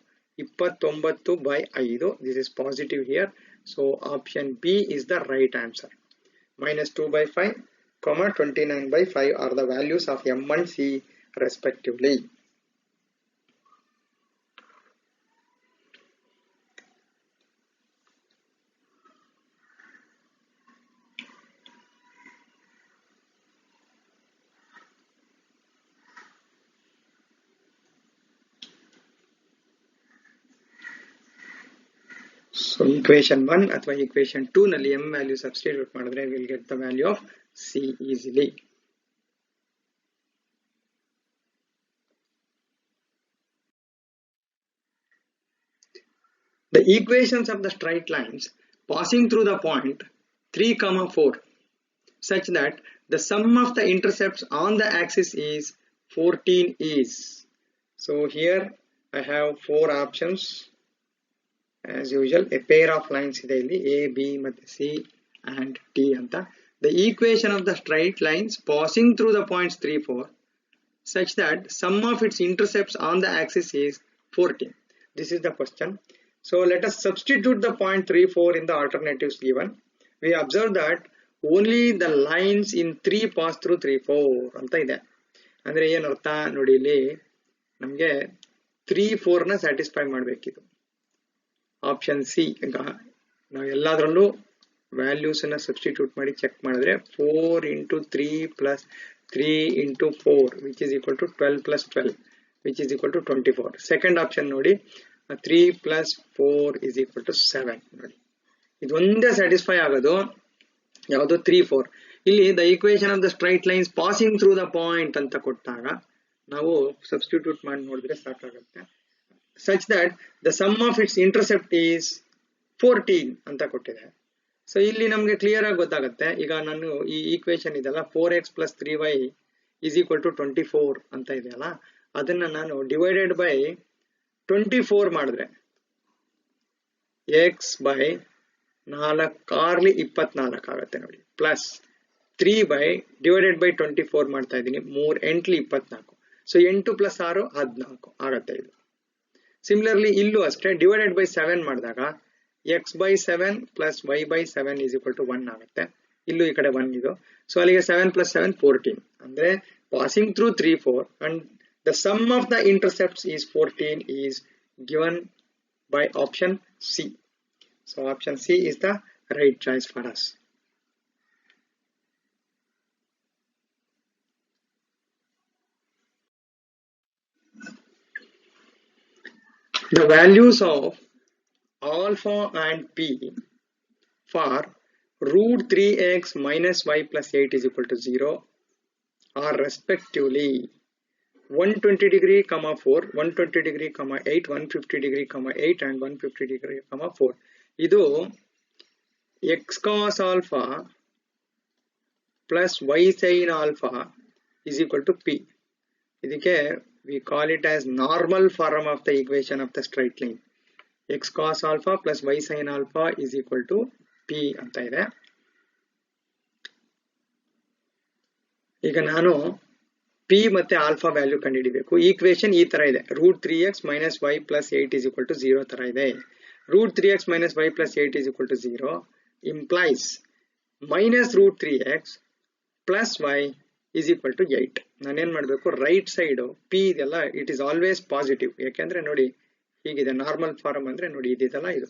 29/5. This is positive here. So option B is the right answer. Minus 2/5, 29/5 are the values of m and c respectively. So equation 1 ಅಥವಾ equation 2 ನಲ್ಲಿ m value substitute ಮಾಡಿದ್ರೆ we will get the value of c easily. The equations of the straight lines passing through the point 3, 4 such that the sum of the intercepts on the axis is 14 is. So here I have 4 options. As usual, a pair of lines ಇದೆ ಇಲ್ಲಿ a, b ಮತ್ತೆ c and t ಅಂತ. The equation of the straight lines passing through the points 3, 4 such that sum of its intercepts on the axis is 14. This is the question. So let us substitute the point 3, 4 in the alternatives given. We observe that only the lines in 3 pass through 3, 4 ಅಂತ ಇದೆ. ಅಂದ್ರೆ ಏನರ್ಥ ನೋಡಿ, ಇಲ್ಲಿ ನಮಗೆ 3, 4 ನ satisfy ಮಾಡಬೇಕಿದು. Option C. ಈಗ ನಾವು ಎಲ್ಲದರಲ್ಲೂ ವ್ಯಾಲ್ಯೂಸ್ ಅನ್ನ ಸಬ್ಸ್ಟಿಟ್ಯೂಟ್ ಮಾಡಿ ಚೆಕ್ ಮಾಡಿದ್ರೆ 4 into 3 plus 3 into 4 which is equal to 12 plus 12 which is equal to 24. Second option ನೋಡಿ, 3 plus 4 is equal to 7. ನೋಡಿ, ಇದು ಒಂದೇ ಸ್ಯಾಟಿಸ್ಫೈ ಆಗೋದು ಯಾವುದು, 3, 4. ಇಲ್ಲಿ the equation of the straight lines passing through the point ಅಂತ ಕೊಟ್ಟಾಗ ನಾವು ಸಬ್ಸ್ಟಿಟ್ಯೂಟ್ ಮಾಡಿ ನೋಡಿದ್ರೆ ಸಾಕಾಗುತ್ತೆ. such that the sum of its intercept is 14 ಅಂತ ಕೊಟ್ಟಿದೆ. ಸೊ ಇಲ್ಲಿ ನಮಗೆ ಕ್ಲಿಯರ್ ಆಗಿ ಗೊತ್ತಾಗುತ್ತೆ. ಈಗ ನಾನು ಈ ಈಕ್ವೇಶನ್ ಇದೆಲ್ಲ 4x plus 3y is equal to 24 ಅಂತ ಇದೆಯಲ್ಲ, ಅದನ್ನ ನಾನು ಡಿವೈಡೆಡ್ ಬೈ 24 ಮಾಡಿದ್ರೆ x by 4 24 ಆಗುತ್ತೆ ನೋಡಿ, ಪ್ಲಸ್ 3 by ಡಿವೈಡೆಡ್ ಬೈ 24 ಮಾಡ್ತಾ ಇದ್ದೀನಿ, 3 8 24. ಸೊ 8 plus 6 14 ಆಗುತ್ತೆ ಇದು. ಸಿಮಿಲರ್ಲಿ ಇಲ್ಲೂ ಅಷ್ಟೇ, ಡಿವೈಡೆಡ್ ಬೈ 7 ಮಾಡಿದಾಗ x by 7 plus y by 7 is equal to 1 ಆಗುತ್ತೆ. ಇಲ್ಲೂ ಈ ಕಡೆ 1 ಇದು. ಸೊ ಅಲ್ಲಿಗೆ 7 plus 7 14. ಅಂದ್ರೆ passing through 3, 4 and the sum of the intercepts is 14 is given by option C. So option C is the right choice for us. The values of alpha and p for root 3x minus y plus 8 is equal to 0 are respectively 120 degree, 4, 120 degree, 8, 150 degree, 8 and 150 degree, 4. ಇದು x cos alpha plus y sin alpha is equal to p. ಇದಕ್ಕೆ we call it as normal form of the equation of the straight line. X cos alpha plus y sin alpha is equal to p ಅಂತ ಇದೆ. ಈಗ ನಾನು p ಮತ್ತೆ alpha value ಕಂಡುಹಿಡಿಯಬೇಕು. Equation ಈ ತರ ಇದೆ, √3x minus y plus 8 is equal to 0 ತರ ಇದೆ. √3x minus y plus 8 is equal to 0 implies minus √3x plus y is equal to 8. ನಾನೇನ್ ಮಾಡಬೇಕು, ರೈಟ್ ಸೈಡ್ p ಇದೆಲ್ಲ ಇಟ್ ಇಸ್ ಆಲ್ವೇಸ್ ಪಾಸಿಟಿವ್. ಯಾಕೆಂದ್ರೆ ನೋಡಿ ಹೀಗಿದೆ, ನಾರ್ಮಲ್ ಫಾರ್ಮ್ ಅಂದ್ರೆ ನೋಡಿ ಇದೆಲ್ಲ ಇದು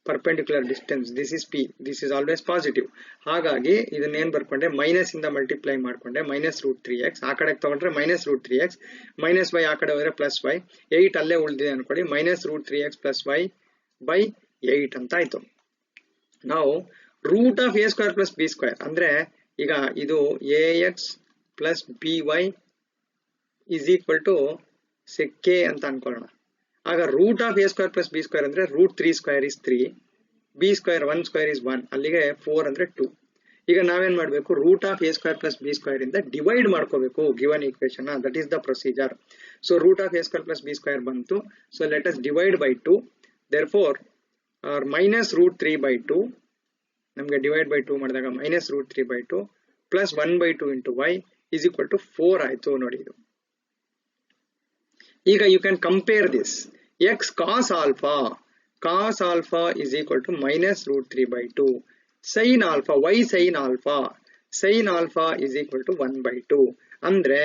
perpendicular distance, this is p, this is always positive. ಹಾಗಾಗಿ ಇದನ್ನ ಏನ್ ಬರ್ಕೊಂಡೆ, ಮೈನಸ್ ಇಂದ ಮಲ್ಟಿಪ್ಲೈ ಮಾಡ್ಕೊಂಡೆ, minus √3x ಆ ಕಡೆ ತಗೊಂಡ್ರೆ minus √3x, minus y ಆ ಕಡೆ ಹೋದ್ರೆ plus y, 8 ಅಲ್ಲೇ ಉಳಿದಿದೆ ಅನ್ಕೊಳ್ಳಿ, minus √3x plus y by 8 ಅಂತ ಆಯ್ತು. ನಾವು root of a square plus b square ಅಂದ್ರೆ ಈಗ ಇದು ax plus by is equal to k ಅಂತ ಅನ್ಕೊಳ್ಳೋಣ. ಆಗ root of a square plus b square ಅಂದ್ರೆ √3 square is 3, b square 1 square is 1, ಅಲ್ಲಿಗೆ 4 ಅಂದ್ರೆ 2. ಈಗ ನಾವೇನ್ ಮಾಡಬೇಕು, root of a square plus b square ಇಂದ ಡಿವೈಡ್ ಮಾಡ್ಕೋಬೇಕು given equation. That is the procedure. So root of a square plus b square ಬಂತು. So let us divide by 2. Therefore minus √3 by 2, ನಮಗೆ divide by 2 ಮಾಡಿದಾಗ minus √3 by 2 plus 1 by 2 into y is equal to 4 ಆಯ್ತು ನೋಡಿ ಇದು. ಈಗ you can compare this. x cos alpha is equal to minus √3 by 2. Sin alpha, y sin alpha is equal to 1 by 2. ಅಂದ್ರೆ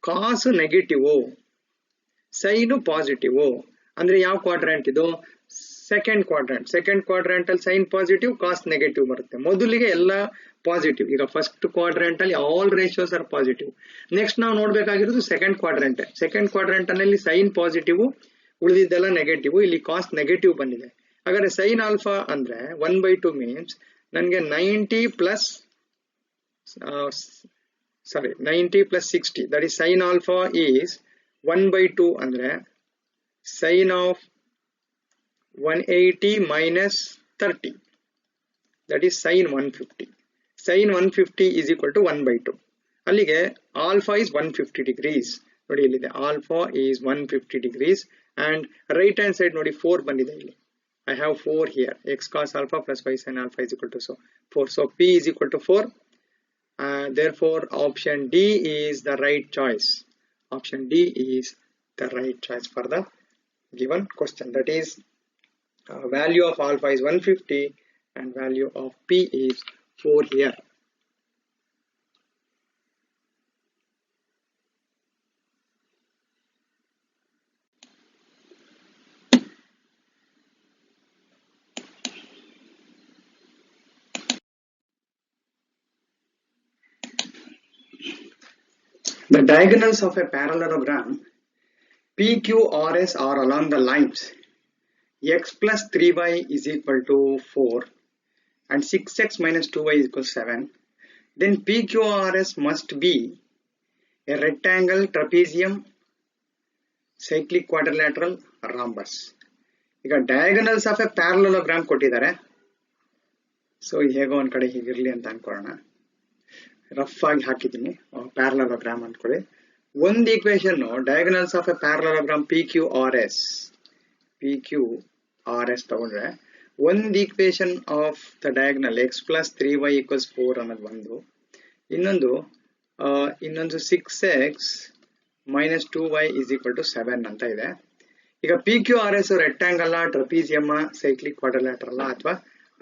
cos negative, sin positive. ಅಂದ್ರೆ ಯಾವ quadrant ಇದು, second quadrant. Second quadrant ಅಲ್ಲಿ sine positive, cos negative ಬರುತ್ತೆ. ಮೊದಲಿಗೆ ಎಲ್ಲ positive. ಈಗ first quadrant ಅಲ್ಲಿ all ratios are positive. Next ನಾವು ನೋಡ್ಬೇಕಾಗಿರೋದು ಸೆಕೆಂಡ್ ಕ್ವಾಡ್ರೆಂಟ್. ಸೆಕೆಂಡ್ ಕ್ವಾಡ್ರೆಂಟ್ ಅಲ್ಲಿ ಸೈನ್ ಪಾಸಿಟಿವ್, ಉಳಿದಿದ್ದೆಲ್ಲ ನೆಗೆಟಿವ್. ಇಲ್ಲಿ ಕಾಸ್ಟ್ ನೆಗೆಟಿವ್ ಬಂದಿದೆ. ಹಾಗಾದ್ರೆ ಸೈನ್ ಆಲ್ಫಾ ಅಂದ್ರೆ 1 by 2 ಮೀನ್ಸ್ ನನಗೆ 90 plus 60. That is sine alpha is 1 by 2 ಅಂದ್ರೆ sign of 180 minus 30. That is sin 150. Sin 150 is equal to 1 by 2. ಅಲ್ಲಿಗೆ alpha is 150 degrees. ನೋಡಿ ಇಲ್ಲಿದೆ alpha is 150 degrees and right hand side ನೋಡಿ 4 ಬಂದಿದೆ ಇಲ್ಲಿ. I have 4 here. X cos alpha plus y sin alpha is equal to 4. So P is equal to 4. Therefore option D is the right choice. Option D is the right choice for the given question. That is value of alpha is 150 and value of P is 4 here. The diagonals of a parallelogram PQRS are along the lines x plus 3y is equal to 4 and 6x minus 2y is equal to 7. Then PQRS must be a rectangle, trapezium, cyclic quadrilateral, rhombus. ಈಗ diagonals of a parallelogram ಕೊಟ್ಟಿದ್ದಾರೆ. So ಹೇಗೋ ಒಂದ್ ಕಡೆ ಹೀಗಿರ್ಲಿ ಅಂತ ಅನ್ಕೊಳ್ಳೋಣ. Rough ಆಗಿ ಹಾಕಿದ್ದೀನಿ parallelogram ಅಂದ್ಕೊಳ್ಳಿ. ಒಂದು equation diagonals of A parallelogram PQRS ತಗೊಂಡ್ರೆ ಒಂದು equation of the diagonal x plus 3y equals 4 ಅನ್ನೋದು ಒಂದು, ಇನ್ನೊಂದು 6x minus 2y is equal to 7 ಅಂತ ಇದೆ. ಈಗ PQRS ರೆಕ್ಟಾಂಗಲ್, ಟ್ರಪೀಸಿಯಮ್, ಸೈಕ್ಲಿಕ್ ಕ್ವಾಡ್ರಿಲ್ಯಾಟರಲ್ ಅಥವಾ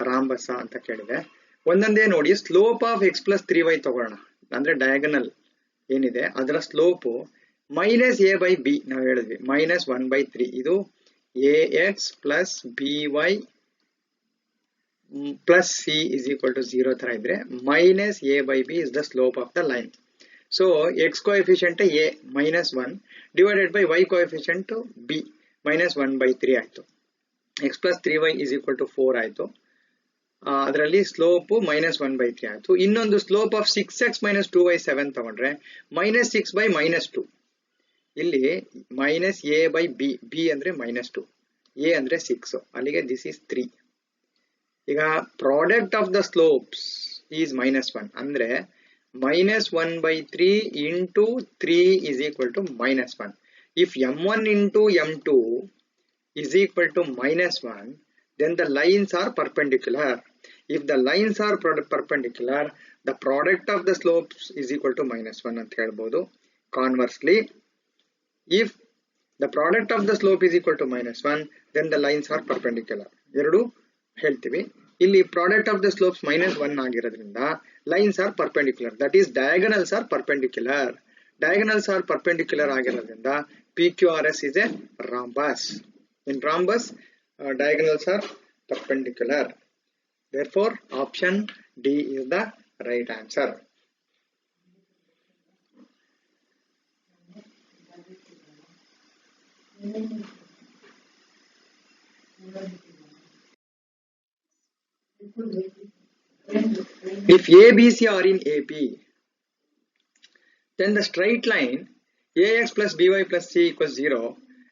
ರಾಂಬಸ ಅಂತ ಕೇಳಿದೆ. ಒಂದೊಂದೇ ನೋಡಿ. Slope of x plus 3y ತಗೊಳ್ಳೋಣ. ಅಂದ್ರೆ ಡಯಾಗನಲ್ ಏನಿದೆ ಅದರ slope minus a by b ನಾವು ಹೇಳಿದ್ವಿ, ಮೈನಸ್ 1 by 3. ಇದು ax plus by plus c is equal to 0 ತರ ಇದ್ರೆ minus a by b is the slope of the line. So x coefficient a minus 1 divided by y coefficient b minus 1 by 3 ಆಯ್ತು. x plus 3y is equal to 4 ಆಯ್ತು. ಅದರಲ್ಲಿ slope minus 1 by 3 ಆಯ್ತು. ಇನ್ನೊಂದು slope of 6x minus 2y 7 ತಗೊಂಡ್ರೆ minus 6 by minus 2. ಇಲ್ಲಿ minus a by b, b ಅಂದ್ರೆ -2, a ಅಂದ್ರೆ 6, ಅಲ್ಲಿಗೆ this is 3. ಈಗ product of the slopes is -1 ಅಂದ್ರೆ -1/3 into 3 is equal to -1. If m1 into m2 is equal to -1, then the lines are perpendicular. If the lines are perpendicular, the product of the slopes is equal to -1 ಅಂತ ಹೇಳ್ಬೋದು. Conversely, if the product of the slope is equal to -1, then the lines are perpendicular. ಎರಡು ಹೇಳ್ತೀವಿ. ಇಲ್ಲಿ product of the slopes -1 ಆಗಿರೋದ್ರಿಂದ lines are perpendicular. That is, diagonals are perpendicular. Diagonals are perpendicular ಆಗಿರೋದ್ರಿಂದ PQRS is a rhombus. In rhombus, diagonals are perpendicular. Therefore, option D is the right answer. If A, B, C are in AP, then the straight line AX plus BY plus C equals 0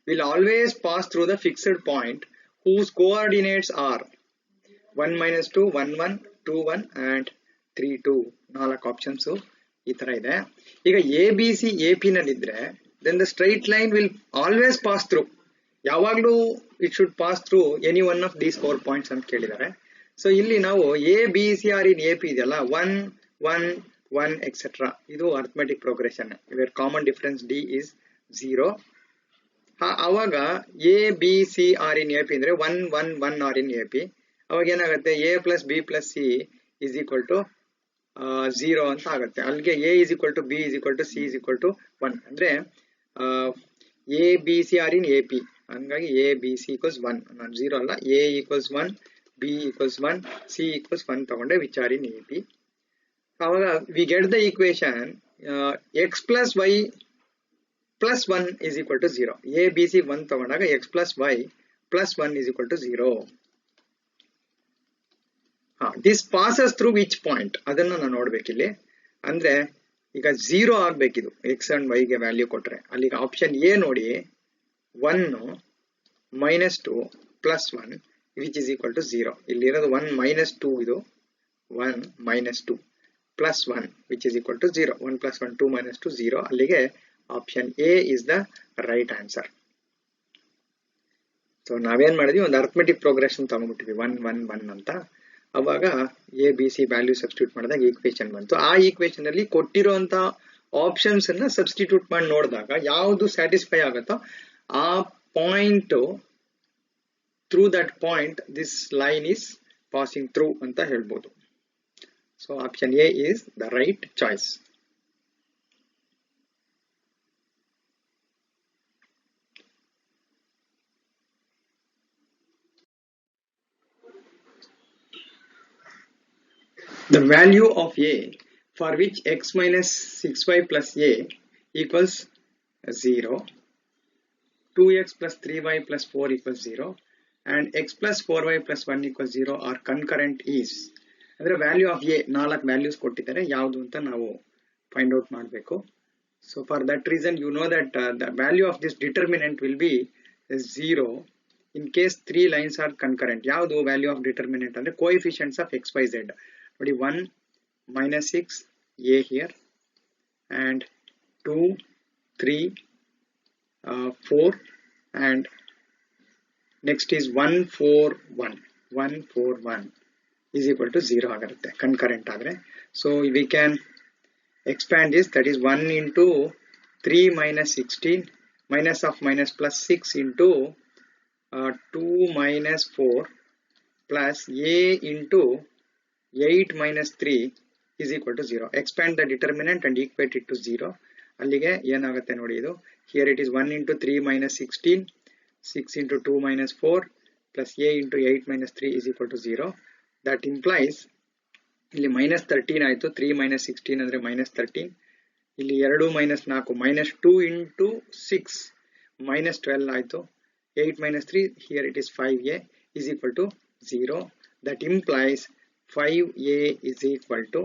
will always pass through the fixed point whose coordinates are 1 minus 2, 1 1, 2 1 and 3 2. 4 options ಈ ತರ ಇದೆ. ಈಗ ABC AP ನಲ್ಲಿದ್ರೆ then the straight line will always pass through. ಯಾವಾಗಲೂ it should pass through any one of these 4 points ಅಂತ ಕೇಳಿದ್ದಾರೆ. So ಇಲ್ಲಿ ನಾವು ABC are in AP ಇದೆಯಲ್ಲ, 1 1 1 etc. ಇದು arithmetic progression where common difference D is 0. ಅವಾಗ ABC are in AP ಅಂದ್ರೆ 1 1 1 are in AP. ಅವಾಗ ಏನಾಗುತ್ತೆ, A plus B plus C is equal to 0 ಅಂತ ಆಗುತ್ತೆ. ಅಲ್ಲಿಗೆ A is equal to B is equal to C is equal to 1 ಅಂದ್ರೆ ABC are in AP. ಹಂಗಾಗಿ ABC equals 1, not 0 ಅಲ್ಲ. A equals 1, B equals 1, C equals 1 ತಗೊಂಡೆ which are in AP. ಅವಾಗ we get the equation x plus y plus 1 is equal to 0. A, B, C 1 ತಗೊಂಡಾಗ x plus y plus 1 is equal to 0. This passes through which point? ಅದನ್ನು ನಾನು ನೋಡ್ಬೇಕಿಲ್ಲಿ. ಅಂದ್ರೆ ಈಗ 0 ಆಗ್ಬೇಕಿದು x and y ಗೆ value ಕೊಟ್ರೆ. ಅಲ್ಲಿಗೆ option A ನೋಡಿ, 1 -2 plus 1 which is equal to 0. ಇಲ್ಲಿ ಇರೋದು 1 -2, ಇದು 1 -2 plus 1 which is equal to 0. 1 plus 1 2 minus 2 0. ಅಲ್ಲಿಗೆ option A is the right answer. So ನಾವೇನ್ ಮಾಡಿದ್ವಿ, ಒಂದು ಅರ್ಥಮೆಟಿಕ್ ಪ್ರೋಗ್ರೆಷನ್ ತಗೊಂಡ್ಬಿಟ್ಟಿದ್ವಿ 1 1 1 ಅಂತ. ಅವಾಗ A B C value substitute ಮಾಡಿದಾಗ ಈಕ್ವೇಶನ್ ಬಂತು. ಆ ಈಕ್ವೇಶನ್ ಅಲ್ಲಿ ಕೊಟ್ಟಿರುವಂತ ಆಪ್ಷನ್ಸ್ ಅನ್ನ ಸಬ್ಸ್ಟಿಟ್ಯೂಟ್ ಮಾಡಿ ನೋಡಿದಾಗ ಯಾವುದು ಸ್ಯಾಟಿಸ್ಫೈ ಆಗುತ್ತೋ ಆ point, through that point this line is passing through ಅಂತ ಹೇಳ್ಬೋದು. So option A is the right choice. The value of a for which x minus 6y plus a equals 0, 2x plus 3y plus 4 equals 0 and x plus 4y plus 1 equals 0 are concurrent is. ಅಂದ್ರೆ value of A 4 values ಕೊಟ್ಟಿದ್ದಾರೆ, ಯಾವುದು ಅಂತ ನಾವು find out ಮಾಡಬೇಕು. So for that reason you know that the value of this determinant will be 0 in case 3 lines are concurrent. ಯಾವುದು value of determinant ಅಂದ್ರೆ coefficients of X Y Z. ನೋಡಿ 1 minus 6 a here and 2 3 4 and next is 1 4 1 1 4 1 is equal to 0 ಆಗಿರುತ್ತೆ concurrent ಆದರೆ. So we can expand this, that is 1 into 3 minus 16 minus of minus plus 6 into 2 minus 4 plus a into 8 minus 3 is equal to 0. Expand the determinant and equate it to 0. ಅಲ್ಲಿಗೆ ಏನಾಗುತ್ತೆ ನೋಡಿ ಇದು. Here it is 1 into 3 minus 16, 6 into 2 minus 4 plus a into 8 minus 3 is equal to 0. That implies ಇಲ್ಲಿ minus 13 ಆಯಿತು. 3 minus 16 ಅಂದರೆ minus 13. ಇಲ್ಲಿ 2 minus 4 minus 2 into 6 minus 12 ಆಯಿತು. 8 minus 3 here it is 5a is equal to 0. That implies 5a is equal to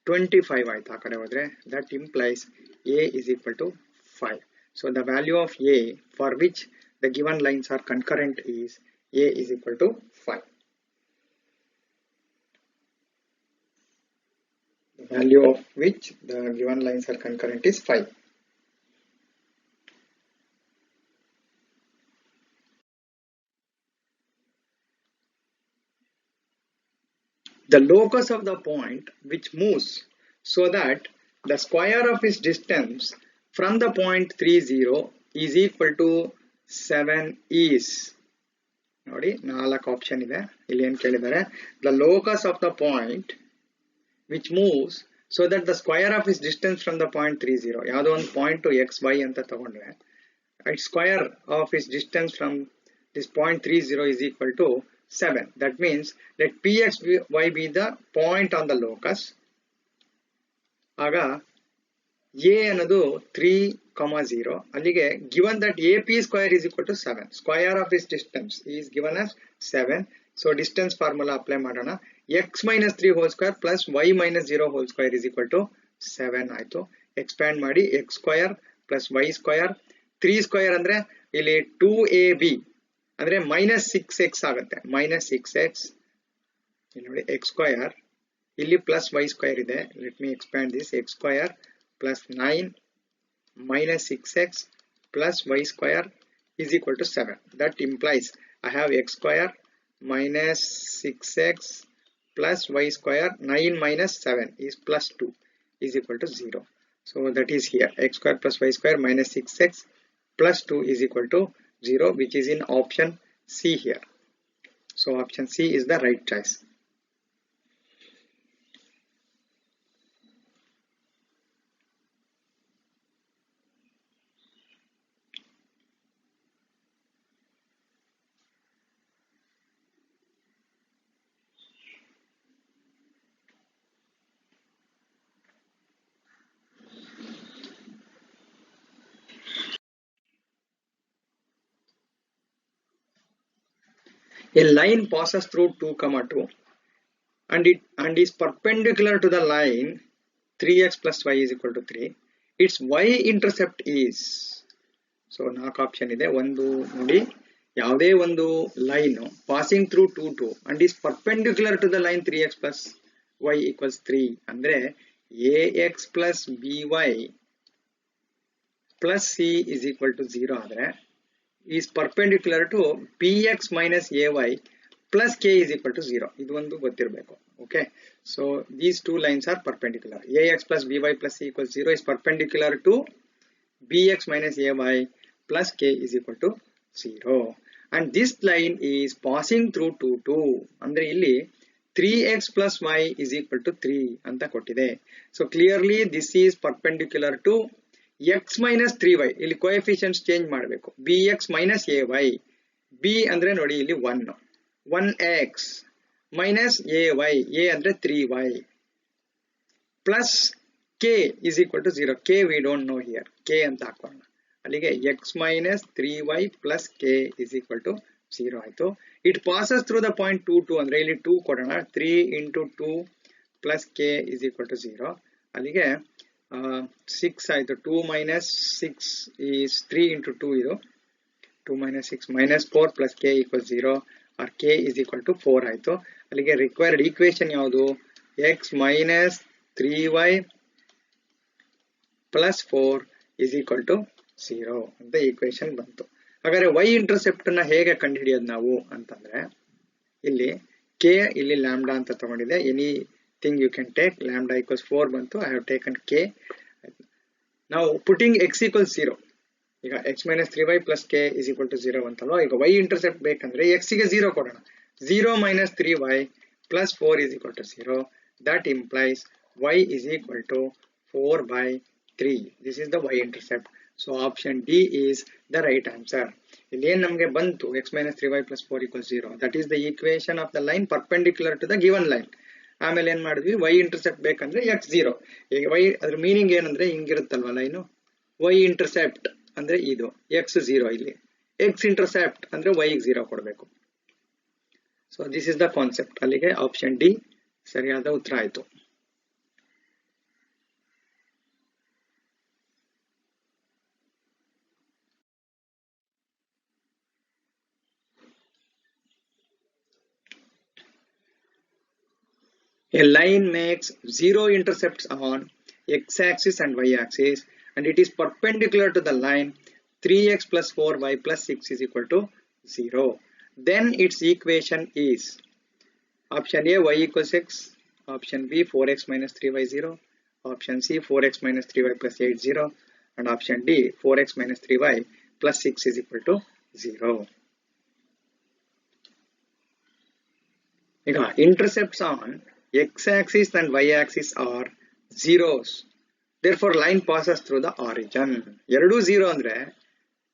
25 ಆಯ್ತು ಆ ಕಡೆ ಹೋದ್ರೆ. That implies a is equal to 5. So the value of A for which the given lines are concurrent is A is equal to 5. The value of which the given lines are concurrent is 5. The locus of the point which moves so that the square of its distance from the point 30 is equal to 7 is. ನೋಡಿ 4 option ಇದೆ. ಇಲ್ಲಿ ಏನು ಕೇಳಿದ್ದಾರೆ, the locus of the point which moves so that the square of its distance from the point 30, ಯಾವುದೋ ಒಂದು point x y ಅಂತ ತಗೊಂಡ್ರೆ its square of its distance from this point 30 is equal to 7. That means let pxy be the point on the locus. ಆಗ a ಅನ್ನೋದು 3,0 ಅಲ್ಲಿಗೆ given that ap square is equal to 7, square of its distance is given as 7. So distance formula apply ಮಾಡೋಣ. x minus 3 whole square plus y minus 0 whole square is equal to 7 ಆಯ್ತು. expand ಮಾಡಿ x square plus y square, 3 square ಅಂದ್ರೆ ಇಲ್ಲಿ 2ab ಅಂದ್ರೆ minus 6x ಆಗುತ್ತೆ. minus 6x ಇಲ್ಲಿ ನೋಡಿ x square ಇಲ್ಲಿ plus y square ಇದೆ. let me expand this. x square plus 9 minus 6x plus y square is equal to 7. That implies I have x square minus 6x plus y square. 9 minus 7 is plus 2 is equal to 0. So that is here x square plus y square minus 6x plus 2 is equal to 0, which is in option C here. So option C is the right choice. A line passes through 2, 2 and is perpendicular to the line 3x plus y is equal to 3. Its y intercept is. So 4 option ಇದೆ. ಒಂದು ನೋಡಿ, ಯಾವುದೇ ಒಂದು line passing through 2, 2 and is perpendicular to the line 3x plus y equals 3 ಅಂದ್ರೆ ax plus by plus c is equal to 0 ಆದ್ರೆ is perpendicular to px minus ay plus k is equal to 0. ಇದು ಒಂದು ಗೊತ್ತಿರಬೇಕು. Okay, so these two lines are perpendicular. ax plus by plus c equals 0 is perpendicular to bx minus ay plus k is equal to 0. And this line is passing through 2, 2 ಅಂದ್ರೆ ಇಲ್ಲಿ 3x plus y is equal to 3 ಅಂತ ಕೊಟ್ಟಿದೆ. So clearly this is perpendicular to x minus 3y. ಇಲ್ಲಿ coefficients change ಮಾಡಬೇಕು. bx minus ay, b ಅಂದ್ರೆ ನೋಡಿ ಇಲ್ಲಿ 1, 1x minus ay, a ಅಂದ್ರೆ 3y plus k is equal to 0. k we don't know here, k ಅಂತ ಹಾಕೋಣ. ಅಲ್ಲಿಗೆ x minus 3y plus k is equal to 0 ಆಯ್ತು. it passes through the point 2, 2 ಅಂದ್ರೆ ಇಲ್ಲಿ 2 ಕೊಡೋಣ. 3 into 2 plus k is equal to 0. ಅಲ್ಲಿಗೆ 6 ಆಯ್ತು. 2 minus 6 is 3 into 2 ಇದು 2 minus 6 minus 4 plus k equals 0 or k is equal to 4 ಆಯ್ತು. ಅಲ್ಲಿಗೆ required equation ಯಾವುದು? x minus 3y plus 4 is equal to 0 ಅಂತ ಈಕ್ವೇಶನ್ ಬಂತು. ಹಾಗಾದ್ರೆ y ಇಂಟರ್ಸೆಪ್ಟ್ ನ ಹೇಗೆ ಕಂಡುಹಿಡಿಯೋದು ನಾವು ಅಂತಂದ್ರೆ ಇಲ್ಲಿ k ಇಲ್ಲಿ ಲ್ಯಾಂಬ್ಡಾ ಅಂತ ತಗೊಂಡಿದೆ. anything you can take. lambda equals 4 ಬಂತು. I have taken k. now putting x equals 0, ಈಗ x minus 3y plus k is equal to 0 ಅಂತಲ್ವಾ. ಈಗ y ಇಂಟರ್ಸೆಪ್ಟ್ ಬೇಕಂದ್ರೆ x ಗೆ 0 ಕೊಡೋಣ. 0 minus 3y plus 4 is equal to 0. that implies y is equal to 4 by 3. this is the y intercept. so option D is the right answer. ಇಲ್ಲಿ ಏನು ನಮಗೆ ಬಂತು? x minus 3y plus 4 equals 0. that is the equation of the line perpendicular to the given line. ಆಮೇಲೆ ಏನ್ ಮಾಡಿದ್ವಿ? y intercept ಬೇಕಂದ್ರೆ x 0. ಈಗ y ಅದ್ರ ಮೀನಿಂಗ್ ಏನಂದ್ರೆ ಹಿಂಗಿರುತ್ತಲ್ವ ಲೈನು. y ಇಂಟರ್ಸೆಪ್ಟ್ ಅಂದ್ರೆ ಇದು x 0, ಇಲ್ಲಿ x ಇಂಟರ್ಸೆಪ್ಟ್ ಅಂದ್ರೆ y 0 ಕೊಡಬೇಕು. So this is the concept. ಅಲ್ಲಿಗೆ ಆಪ್ಷನ್ ಡಿ ಸರಿಯಾದ ಉತ್ತರ ಆಯ್ತು. A line makes zero intercepts on x-axis and y-axis, and it is perpendicular to the line 3x plus 4y plus 6 is equal to 0. Then its equation is option A, y equals x, option B, 4x minus 3y 0, option C, 4x minus 3y plus 8 0, and option D, 4x minus 3y plus 6 is equal to 0. Intercepts on x-axis and y-axis are zeros. Therefore, line passes through the origin. Eradu 0 andre,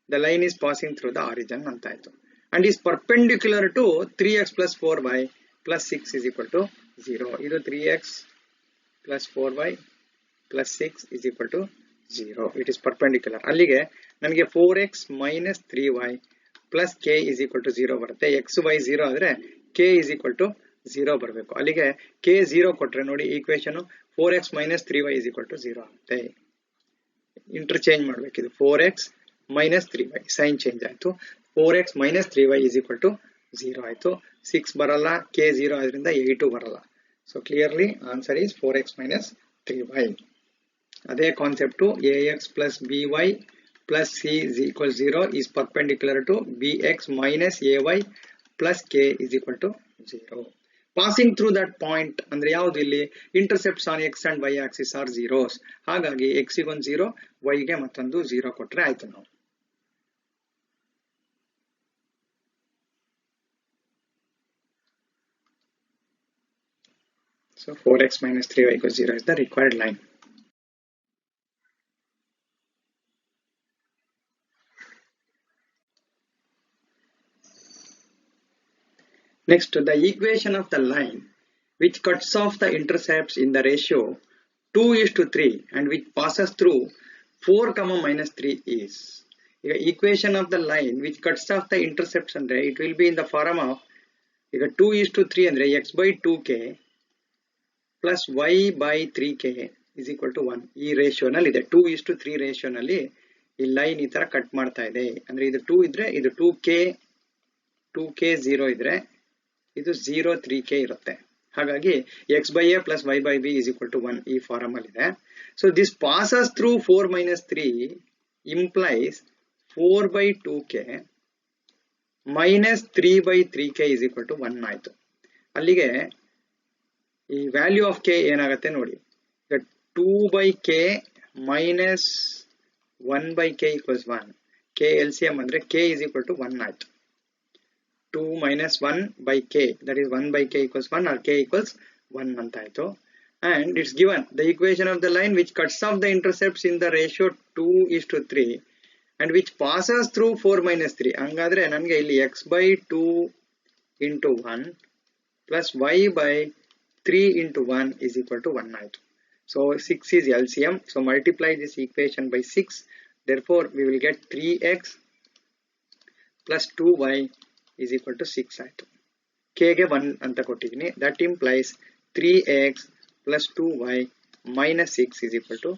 the line is passing through the origin antayitu. And is perpendicular to 3x plus 4y plus 6 is equal to 0. Idu 3x plus 4y plus 6 is equal to 0. It is perpendicular. Allige namage 4x minus 3y plus k is equal to 0 barutte. X y 0 andre k is equal to 0 ಬರಬೇಕು. ಅಲ್ಲಿಗೆ k 0 ಕೊಟ್ರೆ ನೋಡಿ equation 4x minus 3y is equal to 0 ಆಗುತ್ತೆ. Interchange ಮಾಡಬೇಕು. ಇದು 4x minus 3y sign change ಆಯ್ತು. 4x minus 3y is equal to 0 ಆಯ್ತು. 6 ಬರಲ್ಲ, k 0 ಆದ್ರಿಂದ 8 ಬರಲ್ಲ. So clearly answer is 4x minus 3y. ಅದೇ concept ax plus by plus c is equal to 0 is perpendicular to bx minus ay plus k is equal to 0. Passing through that point ಅಂದ್ರೆ ಯಾವುದು ಇಲ್ಲಿ intercepts on x and y axis are zeros. ಹಾಗಾಗಿ x ಗೆ ಒಂದು 0, y ಗೆ ಮತ್ತೊಂದು 0 ಕೊಟ್ರೆ ಆಯ್ತು ನಾವು. So 4x minus 3y equals 0 is the required line. Next, the equation of the line which cuts off the intercepts in the ratio 2:3 and which passes through 4, minus 3 is. The equation of the line which cuts off the intercepts and it will be in the form of 2:3 and x by 2k plus y by 3k is equal to 1. ಈ ratio ನಲ್ಲಿ ಇದೆ 2:3 ratio ನಲ್ಲಿ ಈ line ಈ ತರ cut ಮಾಡ್ತಾ ಇದೆ. ಅಂದ್ರೆ ಇದು 2 ಇದ್ರೆ ಇದು 2k 0 ಇದ್ರೆ ಇದು 0 3k ಇರುತ್ತೆ. ಹಾಗಾಗಿ x by a plus y by b is equal to 1 ಈ ಫಾರ್ಮ್ ಅಲ್ಲಿ ಇದೆ. So this passes through 4 minus 3 implies 4 by 2k minus 3 by 3k is equal to 1 ಆಯ್ತು. ಅಲ್ಲಿಗೆ ಈ ವ್ಯಾಲ್ಯೂ ಆಫ್ k ಏನಾಗುತ್ತೆ ನೋಡಿ. ಈಗ 2 by k minus 1 by k equals 1. k LCM ಅಂದ್ರೆ k is equal to 1 ಆಯ್ತು. 2 minus 1 by k, that is 1 by k equals 1 or k equals 1 ಅಂತಾಯ್ತು. And it's given the equation of the line which cuts off the intercepts in the ratio 2:3 and which passes through 4 minus 3. ಹಂಗಾದ್ರೆ ನನಗೆ ಇಲ್ಲಿ x by 2 into 1 plus y by 3 into 1 is equal to 1 ಆಯ್ತು. So 6 is LCM. So multiply this equation by 6. Therefore we will get 3x plus 2y is equal to 6 ಆಯ್ತು. k ಗೆ 1 ಅಂತ ಕೊಟ್ಟಿದ್ದೀನಿ. That implies 3x plus 2y minus 6 is equal to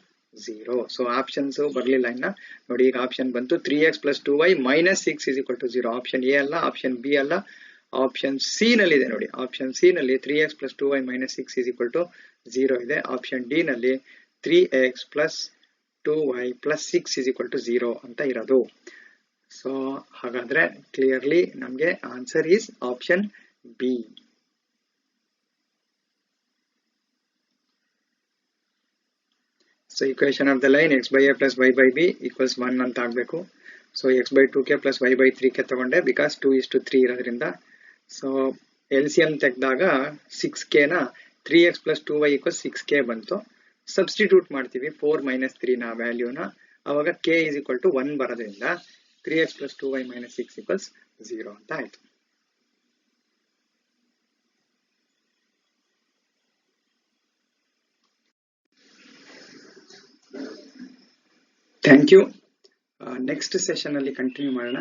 0. So options ಬರಲಿಲ್ಲ ಇನ್ನ ನೋಡಿ. ಈಗ option ಬಂತು 3x plus 2y minus 6 is equal to 0. Option A ಅಲ್ಲ, ಆಪ್ಷನ್ ಬಿ ಅಲ್ಲ, ಆಪ್ಷನ್ ಸಿ ನಲ್ಲಿ ಇದೆ ನೋಡಿ. ಆಪ್ಷನ್ ಸಿ ನಲ್ಲಿ 3x plus 2y minus 6 is equal to 0 ಇದೆ. ಆಪ್ಷನ್ ಡಿ ನಲ್ಲಿ 3x plus 2y plus 6 is equal to 0 ಅಂತ ಇರೋದು. ಸೊ ಹಾಗಾದ್ರೆ ಕ್ಲಿಯರ್ಲಿ ನಮಗೆ answer is option B. So equation of the line x by a plus y by b equals 1 ಅಂತ ಆಗಬೇಕು. So x by 2k plus y by 3k ತಗೊಂಡೆ because 2:3 ಇರೋದ್ರಿಂದ. So LCM ತೆಗೆದಾಗ 6k ನ 3x plus 2y equals 6k ಬಂತು. Substitute ಮಾಡ್ತೀವಿ 4 minus 3 ನ ವ್ಯಾಲ್ಯೂನ. ಅವಾಗ k is equal to 1 ಬರೋದ್ರಿಂದ 3x plus 2y minus 6 equals 0 ಅಂತ ಆಯ್ತು. Thank you. ನೆಕ್ಸ್ಟ್ ಸೆಷನ್ ಅಲ್ಲಿ ಕಂಟಿನ್ಯೂ ಮಾಡೋಣ.